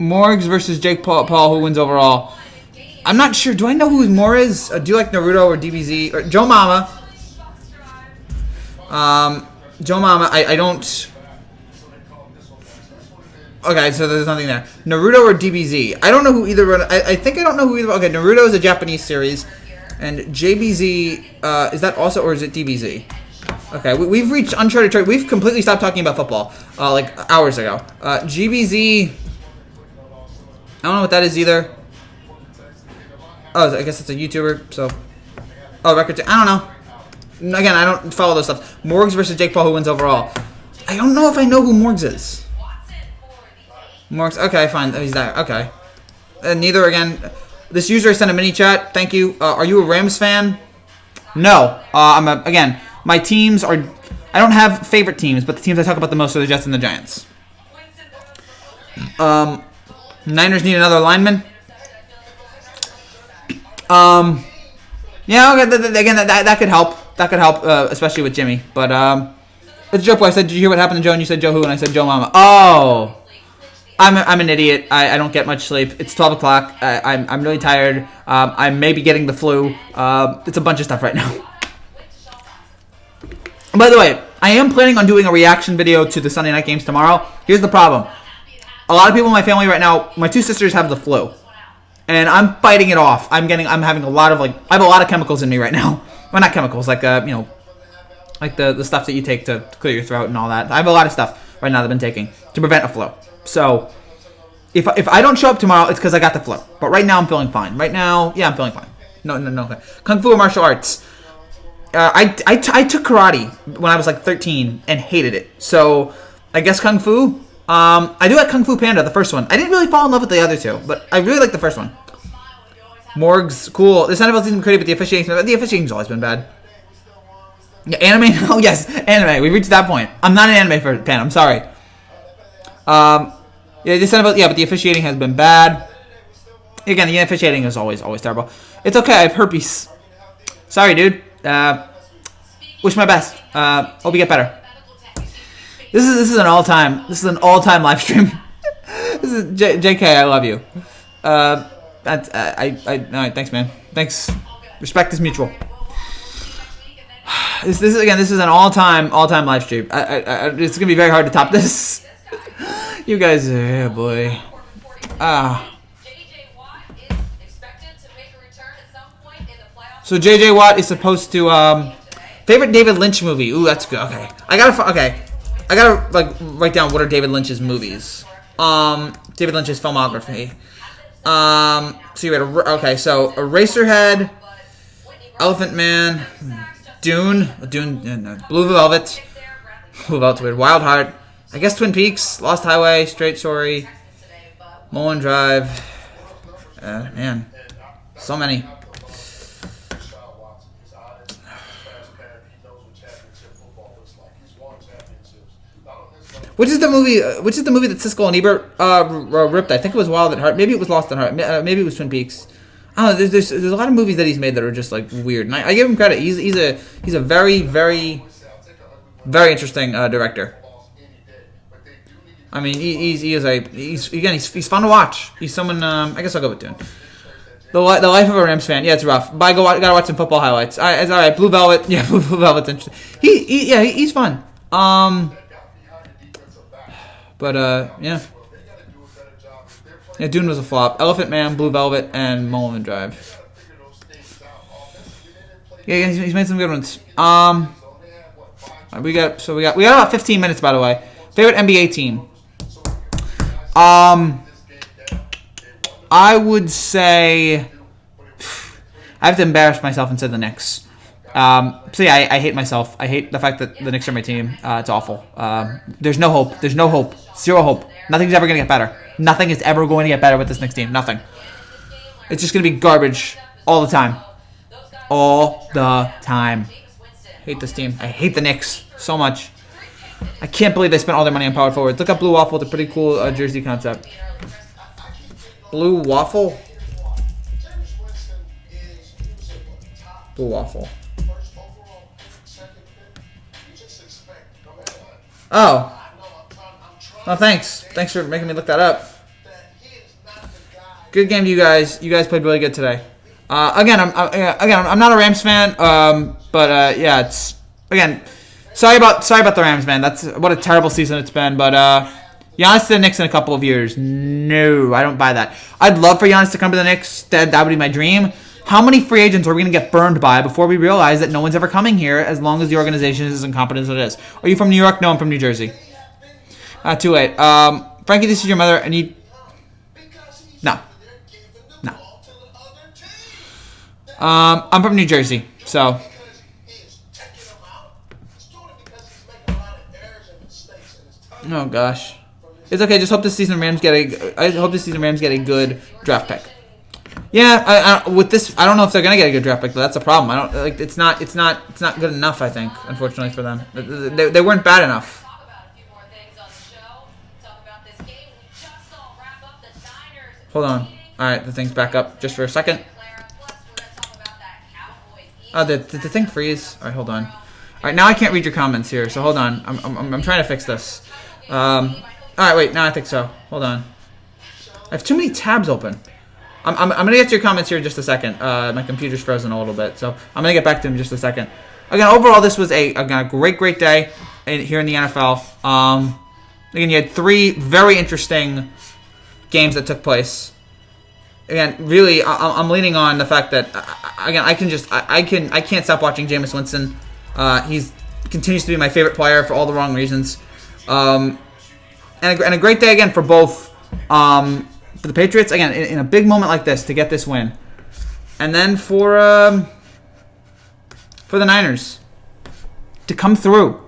Morgs versus Jake Paul, who wins overall? I'm not sure. Do I know who Moore is? Do you like Naruto or DBZ or Joe Mama? Joe Mama. I don't. Okay, so there's nothing there. Naruto or DBZ? I don't know who either one. I think I don't know who either. Okay, Naruto is a Japanese series, and JBZ is that also, or is it DBZ? Okay, we've reached uncharted territory. We've completely stopped talking about football like hours ago. GBZ. I don't know what that is either. Oh, I guess it's a YouTuber. So, record. I don't know. Again, I don't follow those stuff. Morgs versus Jake Paul, who wins overall? I don't know if I know who Morgs is. Morgs. Okay, fine. He's there. Okay. Neither again. This user sent a mini chat. Thank you. Are you a Rams fan? No. Again. My teams are. I don't have favorite teams, but the teams I talk about the most are the Jets and the Giants. Niners need another lineman. Yeah. Okay. Again, that could help. That could help, especially with Jimmy. But it's a joke. I said, "Did you hear what happened to Joe?" And you said, "Joe who?" And I said, "Joe Mama." Oh. I'm an idiot. I don't get much sleep. It's 12 o'clock. I'm really tired. I may be getting the flu. It's a bunch of stuff right now. By the way, I am planning on doing a reaction video to the Sunday night games tomorrow. Here's the problem. A lot of people in my family right now, my two sisters have the flu. And I'm fighting it off. I'm having a lot of I have a lot of chemicals in me right now. Well, not chemicals, like the stuff that you take to clear your throat and all that. I have a lot of stuff right now that I've been taking to prevent a flu. So, if I don't show up tomorrow, it's because I got the flu. But right now, I'm feeling fine. Right now, yeah, I'm feeling fine. No. Okay. Kung Fu or martial arts? I took karate when I was 13 and hated it. So, I guess Kung Fu. I do like Kung Fu Panda, the first one. I didn't really fall in love with the other two, but I really like the first one. Morgs, cool. This NFL season pretty, but the officiating's always been bad. Yeah, anime? Oh, yes, anime. We've reached that point. I'm not an anime fan. I'm sorry. But the officiating has been bad. Again, the officiating is always terrible. It's okay. I have herpes. Sorry, dude. Wish my best. Hope you get better. This is an all-time live stream. This is JK. I love you. All right, thanks, man. Thanks. Respect is mutual. This is an all-time live stream. It's gonna be very hard to top this. You guys, yeah, boy. So JJ Watt is supposed to favorite David Lynch movie. Ooh, that's good. Okay, I gotta write down what are David Lynch's movies. David Lynch's filmography. So you had so Eraserhead, Elephant Man, Dune, Blue Velvet, Wild Heart. I guess Twin Peaks, Lost Highway, Straight Story, Mulholland Drive. Man, so many. Which is the movie that Siskel and Ebert ripped? I think it was Wild at Heart. Maybe it was Lost at Heart. Maybe it was Twin Peaks. I don't know. There's a lot of movies that he's made that are just weird, and I give him credit. He's a very, very, very interesting director. I mean, he's fun to watch. He's someone. I guess I'll go with Dune. The life of a Rams fan. Yeah, it's rough. But gotta watch some football highlights. It's all right. Blue Velvet. Yeah, Blue Velvet's interesting. He's fun. But yeah. Yeah, Dune was a flop. Elephant Man, Blue Velvet, and Mulholland Drive. Yeah, he's made some good ones. We got about 15 minutes, by the way. Favorite NBA team. I would say I have to embarrass myself and say the Knicks. So yeah, I hate myself. I hate the fact that the Knicks are my team. It's awful. There's no hope. There's no hope. Zero hope. Nothing's ever going to get better. Nothing is ever going to get better with this Knicks team. Nothing. It's just going to be garbage all the time. All the time. Hate this team. I hate the Knicks so much. I can't believe they spent all their money on power forwards. Look up Blue Waffle. It's a pretty cool jersey concept. Blue Waffle? Blue Waffle. Oh. Oh, thanks. Thanks for making me look that up. Good game to you guys. You guys played really good today. Again, I'm not a Rams fan. But yeah, it's again. Sorry about the Rams, man. That's what a terrible season it's been. But Giannis to the Knicks in a couple of years. No, I don't buy that. I'd love for Giannis to come to the Knicks. That would be my dream. How many free agents are we going to get burned by before we realize that no one's ever coming here as long as the organization is as incompetent as it is? Are you from New York? No, I'm from New Jersey. Too late. Frankie, this is your mother. I need... No. No. I'm from New Jersey, so... Oh gosh, it's okay. Just hope this season Rams get a good draft pick. Yeah, with this, I don't know if they're gonna get a good draft pick. But that's a problem. I don't like. It's not good enough. I think, unfortunately for them, they weren't bad enough. Hold on. All right, the thing's back up just for a second. Oh, did the thing freeze? All right, hold on. All right, now I can't read your comments here, so hold on. I'm trying to fix this. All right, wait. Now I think so. Hold on. I have too many tabs open. I'm gonna get to your comments here in just a second. My computer's frozen a little bit, so I'm gonna get back to them in just a second. Again, overall, this was a great day here in the NFL. Again, you had 3 very interesting games that took place. Again, really, I'm leaning on the fact that again, I can't stop watching Jameis Winston. He's continues to be my favorite player for all the wrong reasons. And a great day again for both for the Patriots again in a big moment like this to get this win, and then for the Niners to come through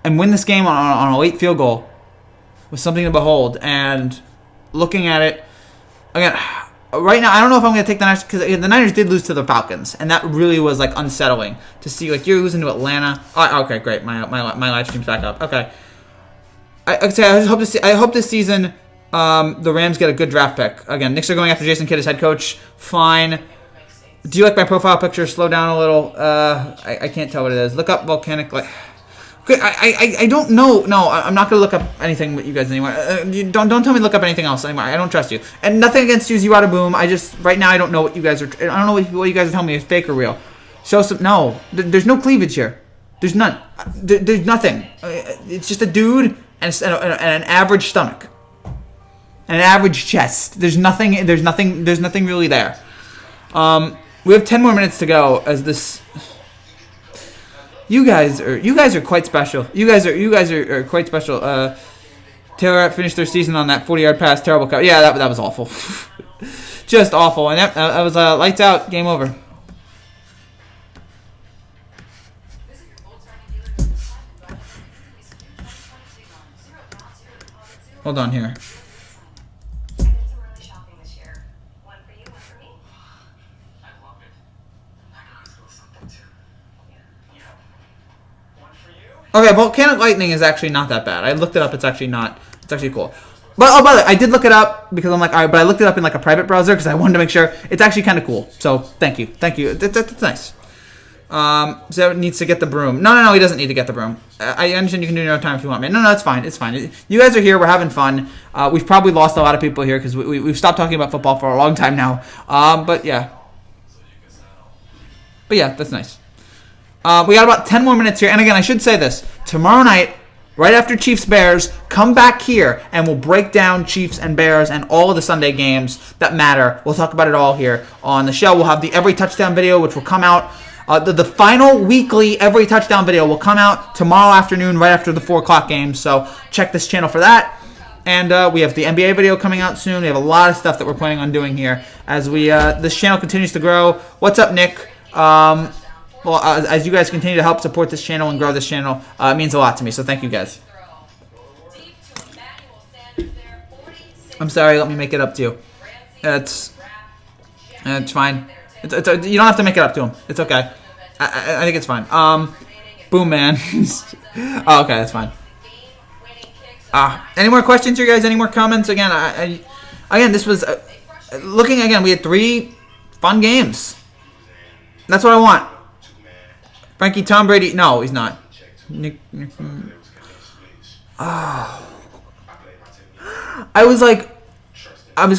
and win this game on a late field goal was something to behold. And looking at it again. Right now, I don't know if I'm going to take the Niners because the Niners did lose to the Falcons, and that really was like unsettling to see. Like you're losing to Atlanta. Oh, okay, great. My live stream's back up. Okay. I hope this season the Rams get a good draft pick. Again, Knicks are going after Jason Kidd as head coach. Fine. Do you like my profile picture? Slow down a little. I can't tell what it is. Look up volcanic. Like, I don't know. No, I'm not gonna look up anything with you guys anymore. Don't tell me to look up anything else anymore. I don't trust you. And nothing against you, Zero Boom. I just right now I don't know what you guys are. I don't know what you guys are telling me is fake or real. Show some. No, there's no cleavage here. There's none. There's nothing. It's just a dude and an average stomach and an average chest. There's nothing. There's nothing really there. We have 10 more minutes to go as this. You guys are quite special. You guys are quite special. Taylor finished their season on that 40-yard pass, terrible cut. Yeah, that was awful. Just awful. And that was lights out, game over. Hold on here. Okay, volcanic lightning is actually not that bad. I looked it up. It's actually cool. But by the way, I did look it up because I'm like, all right, but I looked it up in like a private browser because I wanted to make sure it's actually kind of cool. So thank you. That's nice. So needs to get the broom. No, he doesn't need to get the broom. I understand you can do no time if you want, man. No, it's fine. It's fine. You guys are here. We're having fun. We've probably lost a lot of people here because we've stopped talking about football for a long time now. But yeah, that's nice. We got about 10 more minutes here. And again, I should say this. Tomorrow night, right after Chiefs-Bears, come back here and we'll break down Chiefs and Bears and all of the Sunday games that matter. We'll talk about it all here on the show. We'll have the Every Touchdown video, which will come out. The final weekly Every Touchdown video will come out tomorrow afternoon right after the 4 o'clock game. So check this channel for that. And we have the NBA video coming out soon. We have a lot of stuff that we're planning on doing here as this channel continues to grow. What's up, Nick? As you guys continue to help support this channel and grow this channel, it means a lot to me. So thank you guys. I'm sorry. Let me make it up to you. It's fine. You don't have to make it up to him. It's okay. I think it's fine. Boom, man. Oh, okay, that's fine. Any more questions here, guys? Any more comments? Again, again, this was looking again. We had 3 fun games. That's what I want. Frankie, Tom Brady. No, he's not. I was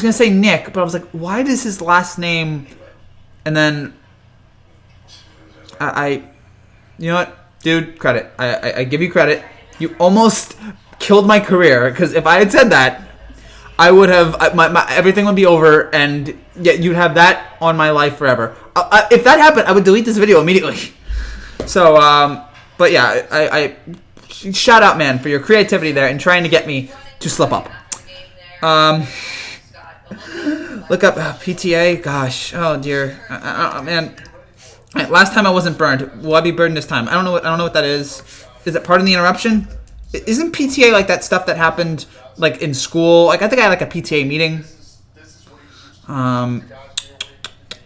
gonna say Nick, but I was like, why does his last name? And then you know what, dude? Credit. I give you credit. You almost killed my career because if I had said that, I would have everything would be over, and yet you'd have that on my life forever. If that happened, I would delete this video immediately. So, but yeah, I shout out, man, for your creativity there and trying to get me to slip up. Look up PTA. Gosh, oh dear, man. Right, last time I wasn't burned. Will I be burned this time? I don't know what that is. Is it part of the interruption? Isn't PTA like that stuff that happened like in school? Like I think I had like a PTA meeting. All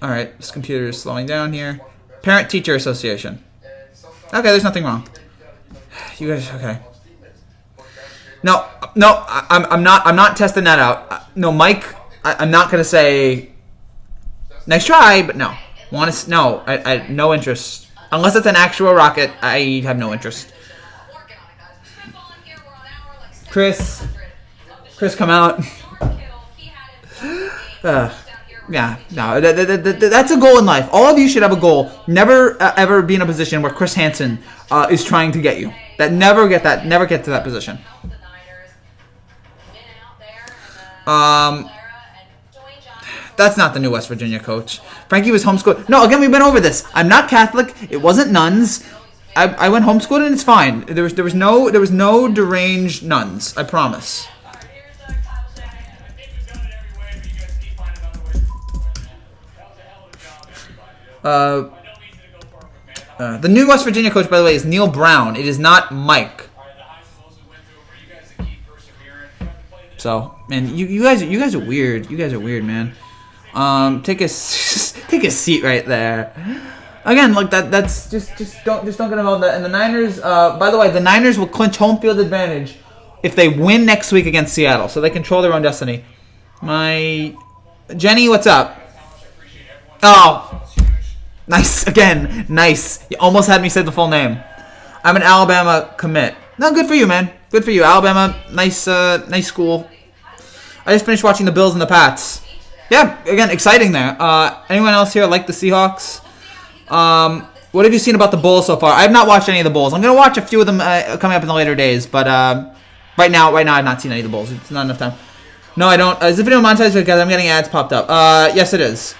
right, this computer is slowing down here. Parent-teacher association. Okay, there's nothing wrong. You guys, okay? No, I'm not testing that out. No, Mike, I'm not gonna say nice try, but no. I no interest unless it's an actual rocket. I have no interest. Chris, come out. Yeah, no, that's a goal in life. All of you should have a goal. Never ever be in a position where Chris Hansen is trying to get you. Never get to that position. That's not the new West Virginia coach. Frankie was homeschooled. No, again, we've been over this. I'm not Catholic. It wasn't nuns. I went homeschooled and it's fine. There was no deranged nuns. I promise. The new West Virginia coach, by the way, is Neil Brown. It is not Mike. So, man, you guys are weird. You guys are weird, man. Take a seat right there. Again, look, that's just don't get involved in that. And the Niners, by the way, the Niners will clinch home field advantage if they win next week against Seattle, so they control their own destiny. My Jenny, what's up? Oh, nice again, nice. You almost had me say the full name. I'm an Alabama commit. No, good for you, man. Good for you, Alabama. Nice school. I just finished watching the Bills and the Pats. Yeah, again, exciting there. Anyone else here like the Seahawks? What have you seen about the Bulls so far? I have not watched any of the Bulls. I'm going to watch a few of them coming up in the later days, but right now I've not seen any of the Bulls. It's not enough time. No, I don't. Is the video monetized because I'm getting ads popped up? Yes, it is.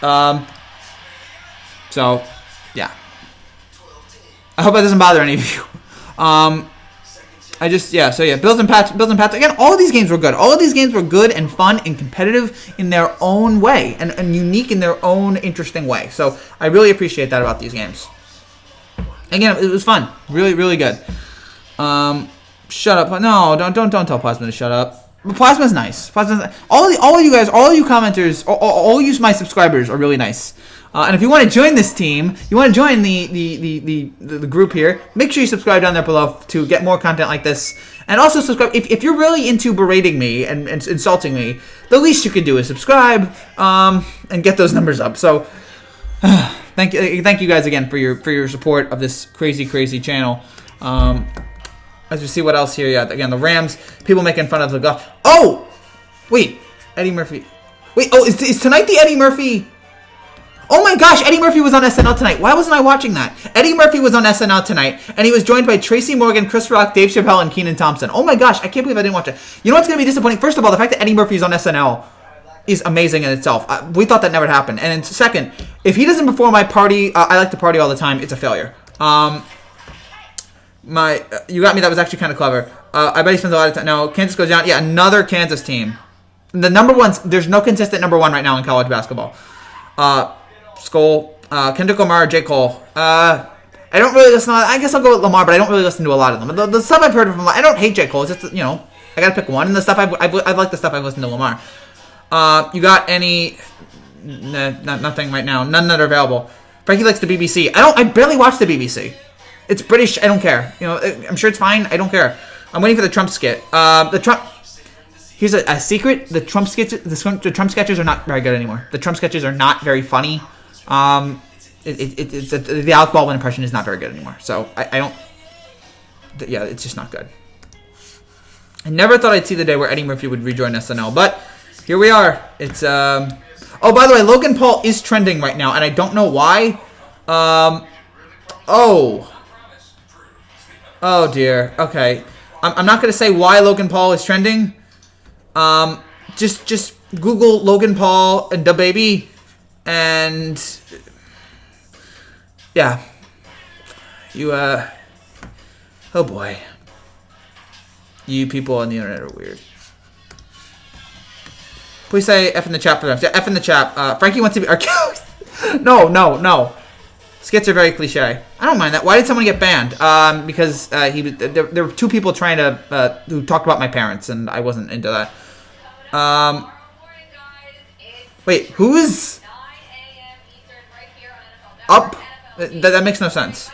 So, yeah. I hope that doesn't bother any of you. Bills and Pats. Again, all of these games were good. All of these games were good and fun and competitive in their own way and unique in their own interesting way. So I really appreciate that about these games. Again, it was fun. Really, really good. Shut up. No, don't tell Plasma to shut up. Plasma's nice. All of you guys, all you commenters, all you my subscribers are really nice. And if you want to join this team, you want to join the group here, make sure you subscribe down there below to get more content like this. And also subscribe. If you're really into berating me and insulting me, the least you can do is subscribe and get those numbers up. So, thank you guys again for your support of this crazy channel. As we see what else here. Yeah, again, the Rams. People making fun of the golf. Oh, wait, Eddie Murphy. Wait, oh, is tonight the Eddie Murphy? Oh my gosh, Eddie Murphy was on SNL tonight. Why wasn't I watching that? Eddie Murphy was on SNL tonight, and he was joined by Tracy Morgan, Chris Rock, Dave Chappelle, and Kenan Thompson. Oh my gosh, I can't believe I didn't watch it. You know what's going to be disappointing? First of all, the fact that Eddie Murphy is on SNL is amazing in itself. We thought that never happened. And then second, if he doesn't perform my party, I like to party all the time, it's a failure. You got me, that was actually kind of clever. I bet he spends a lot of time. No, Kansas goes down. Yeah, another Kansas team. The number ones, there's no consistent number one right now in college basketball. Kendrick Lamar, J. Cole. I don't really listen to, I guess I'll go with Lamar, but I don't really listen to a lot of them. The stuff I've heard of him, I don't hate J. Cole. It's just, I got to pick one. And the stuff I like the stuff I've listened to Lamar. You got any, nothing right now. None that are available. Frankie likes the BBC. I barely watch the BBC. It's British. I don't care. I'm sure it's fine. I don't care. I'm waiting for the Trump skit. Here's a secret. The Trump sketches are not very good anymore. The Trump sketches are not very funny. The Alec Baldwin impression is not very good anymore. So I don't. Yeah, it's just not good. I never thought I'd see the day where Eddie Murphy would rejoin SNL, but here we are. It's Oh, by the way, Logan Paul is trending right now, and I don't know why. Oh dear. Okay, I'm not gonna say why Logan Paul is trending. Just Google Logan Paul and DaBaby, and yeah, oh boy, you people on the internet are weird. Please say F in the chat for them. F in the chat. Frankie wants to be. No. Skits are very cliche. I don't mind that. Why did someone get banned? Because there were two people trying to who talked about my parents, and I wasn't into that. Wait, who is up? That makes no sense.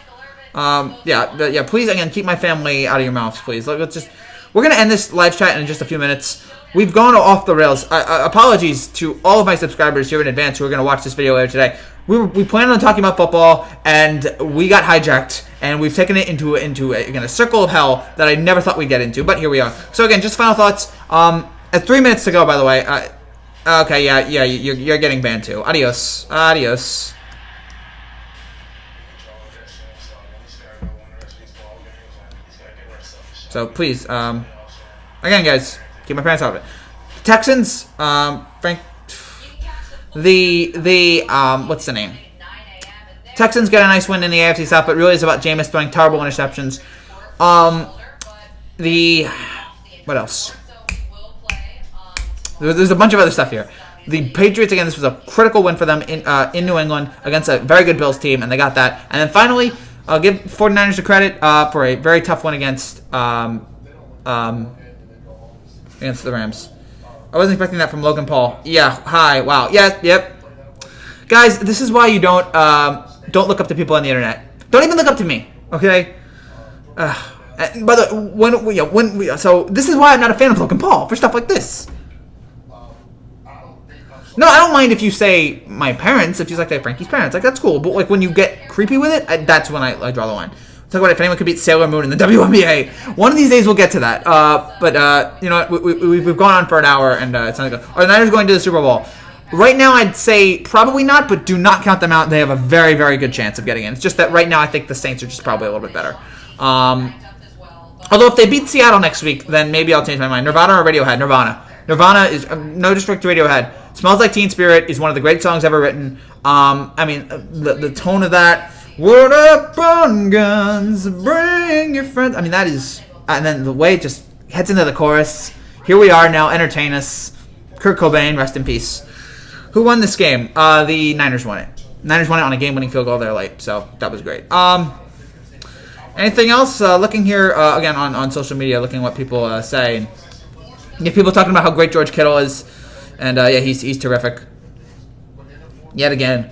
Yeah. Please again, keep my family out of your mouths, please. We're gonna end this live chat in just a few minutes. We've gone off the rails. Apologies to all of my subscribers here in advance who are gonna watch this video later today. We planned on talking about football, and we got hijacked, and we've taken it into a circle of hell that I never thought we'd get into. But here we are. So again, just final thoughts. At 3 minutes to go, by the way. Okay, yeah, you're getting banned too. Adios. So please, again, guys, keep my parents out of it. Texans, Frank, what's the name? Texans get a nice win in the AFC South, but really it's about Jameis throwing terrible interceptions. What else? There's a bunch of other stuff here. The Patriots, again, this was a critical win for them in New England against a very good Bills team, and they got that. And then finally, I'll give 49ers the credit for a very tough one against the Rams. I wasn't expecting that from Logan Paul. Yeah, hi, wow. Yeah, yep. Guys, this is why you don't look up to people on the internet. Don't even look up to me, okay? By the way, so this is why I'm not a fan of Logan Paul for stuff like this. No, I don't mind if you say my parents, if you like Frankie's parents, that's cool. But when you get creepy with it, that's when I draw the line. Talk about if anyone could beat Sailor Moon in the WNBA. One of these days we'll get to that. But you know what? We've gone on for an hour, and it's not good. Are the Niners going to the Super Bowl? Right now, I'd say probably not, but do not count them out. They have a very, very good chance of getting in. It's just that right now I think the Saints are just probably a little bit better. Although if they beat Seattle next week, then maybe I'll change my mind. Nirvana or Radiohead? Nirvana is no disrespect to Radiohead. Smells Like Teen Spirit is one of the great songs ever written. I mean, the tone of that. Word up on guns, bring your friends. I mean, that is, and then the way it just heads into the chorus. Here we are now. Entertain us. Kurt Cobain, rest in peace. Who won this game? The Niners won it. Niners won it on a game-winning field goal there late, so that was great. Anything else? Looking here again on social media, looking at what people say. And you have people talking about how great George Kittle is, and yeah, he's terrific. Yet again,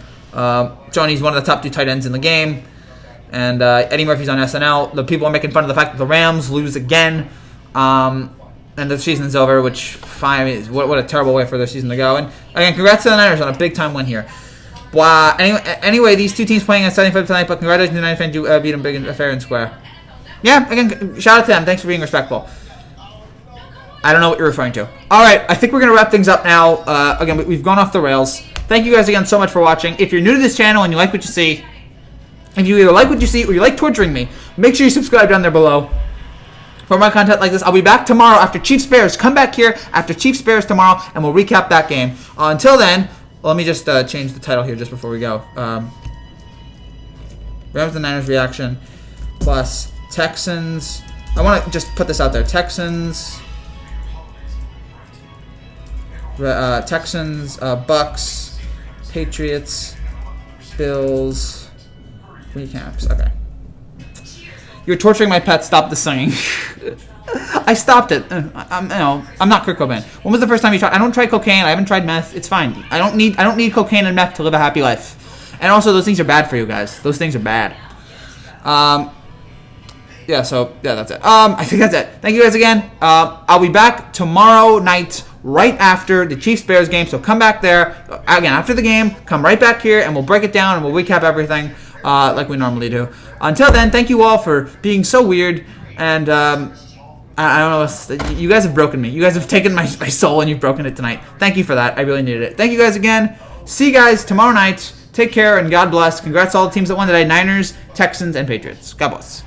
Johnny's one of the top 2 tight ends in the game, and Eddie Murphy's on SNL. The people are making fun of the fact that the Rams lose again, and the season's over. Which fine, what a terrible way for their season to go. And again, congrats to the Niners on a big time win here. Wow. Anyway, these two teams playing on 75 tonight, but congratulations to 9 fans. You beat them big and fair and square. Yeah, again, shout out to them. Thanks for being respectful. I don't know what you're referring to. All right, I think we're going to wrap things up now. Again, we've gone off the rails. Thank you guys again so much for watching. If you're new to this channel and you like what you see, if you either like what you see or you like torturing me, make sure you subscribe down there below for more content like this. I'll be back tomorrow after Chiefs-Bears. Come back here after Chiefs-Bears tomorrow, and we'll recap that game. Until then, let me just change the title here just before we go. Rams and Niners reaction plus Texans. I want to just put this out there. Texans, Bucs, Patriots, Bills, recaps. Okay. You're torturing my pet. Stop the singing. I stopped it. I'm not Kurt Cobain. When was the first time you tried? I don't try cocaine. I haven't tried meth. It's fine. I don't need cocaine and meth to live a happy life. And also, those things are bad for you guys. Those things are bad. Yeah. So yeah, that's it. I think that's it. Thank you guys again. I'll be back tomorrow night, right after the Chiefs-Bears game. So come back there again after the game. Come right back here, and we'll break it down and we'll recap everything like we normally do. Until then, thank you all for being so weird and. I don't know. You guys have broken me. You guys have taken my soul and you've broken it tonight. Thank you for that. I really needed it. Thank you guys again. See you guys tomorrow night. Take care and God bless. Congrats to all the teams that won today. Niners, Texans, and Patriots. God bless.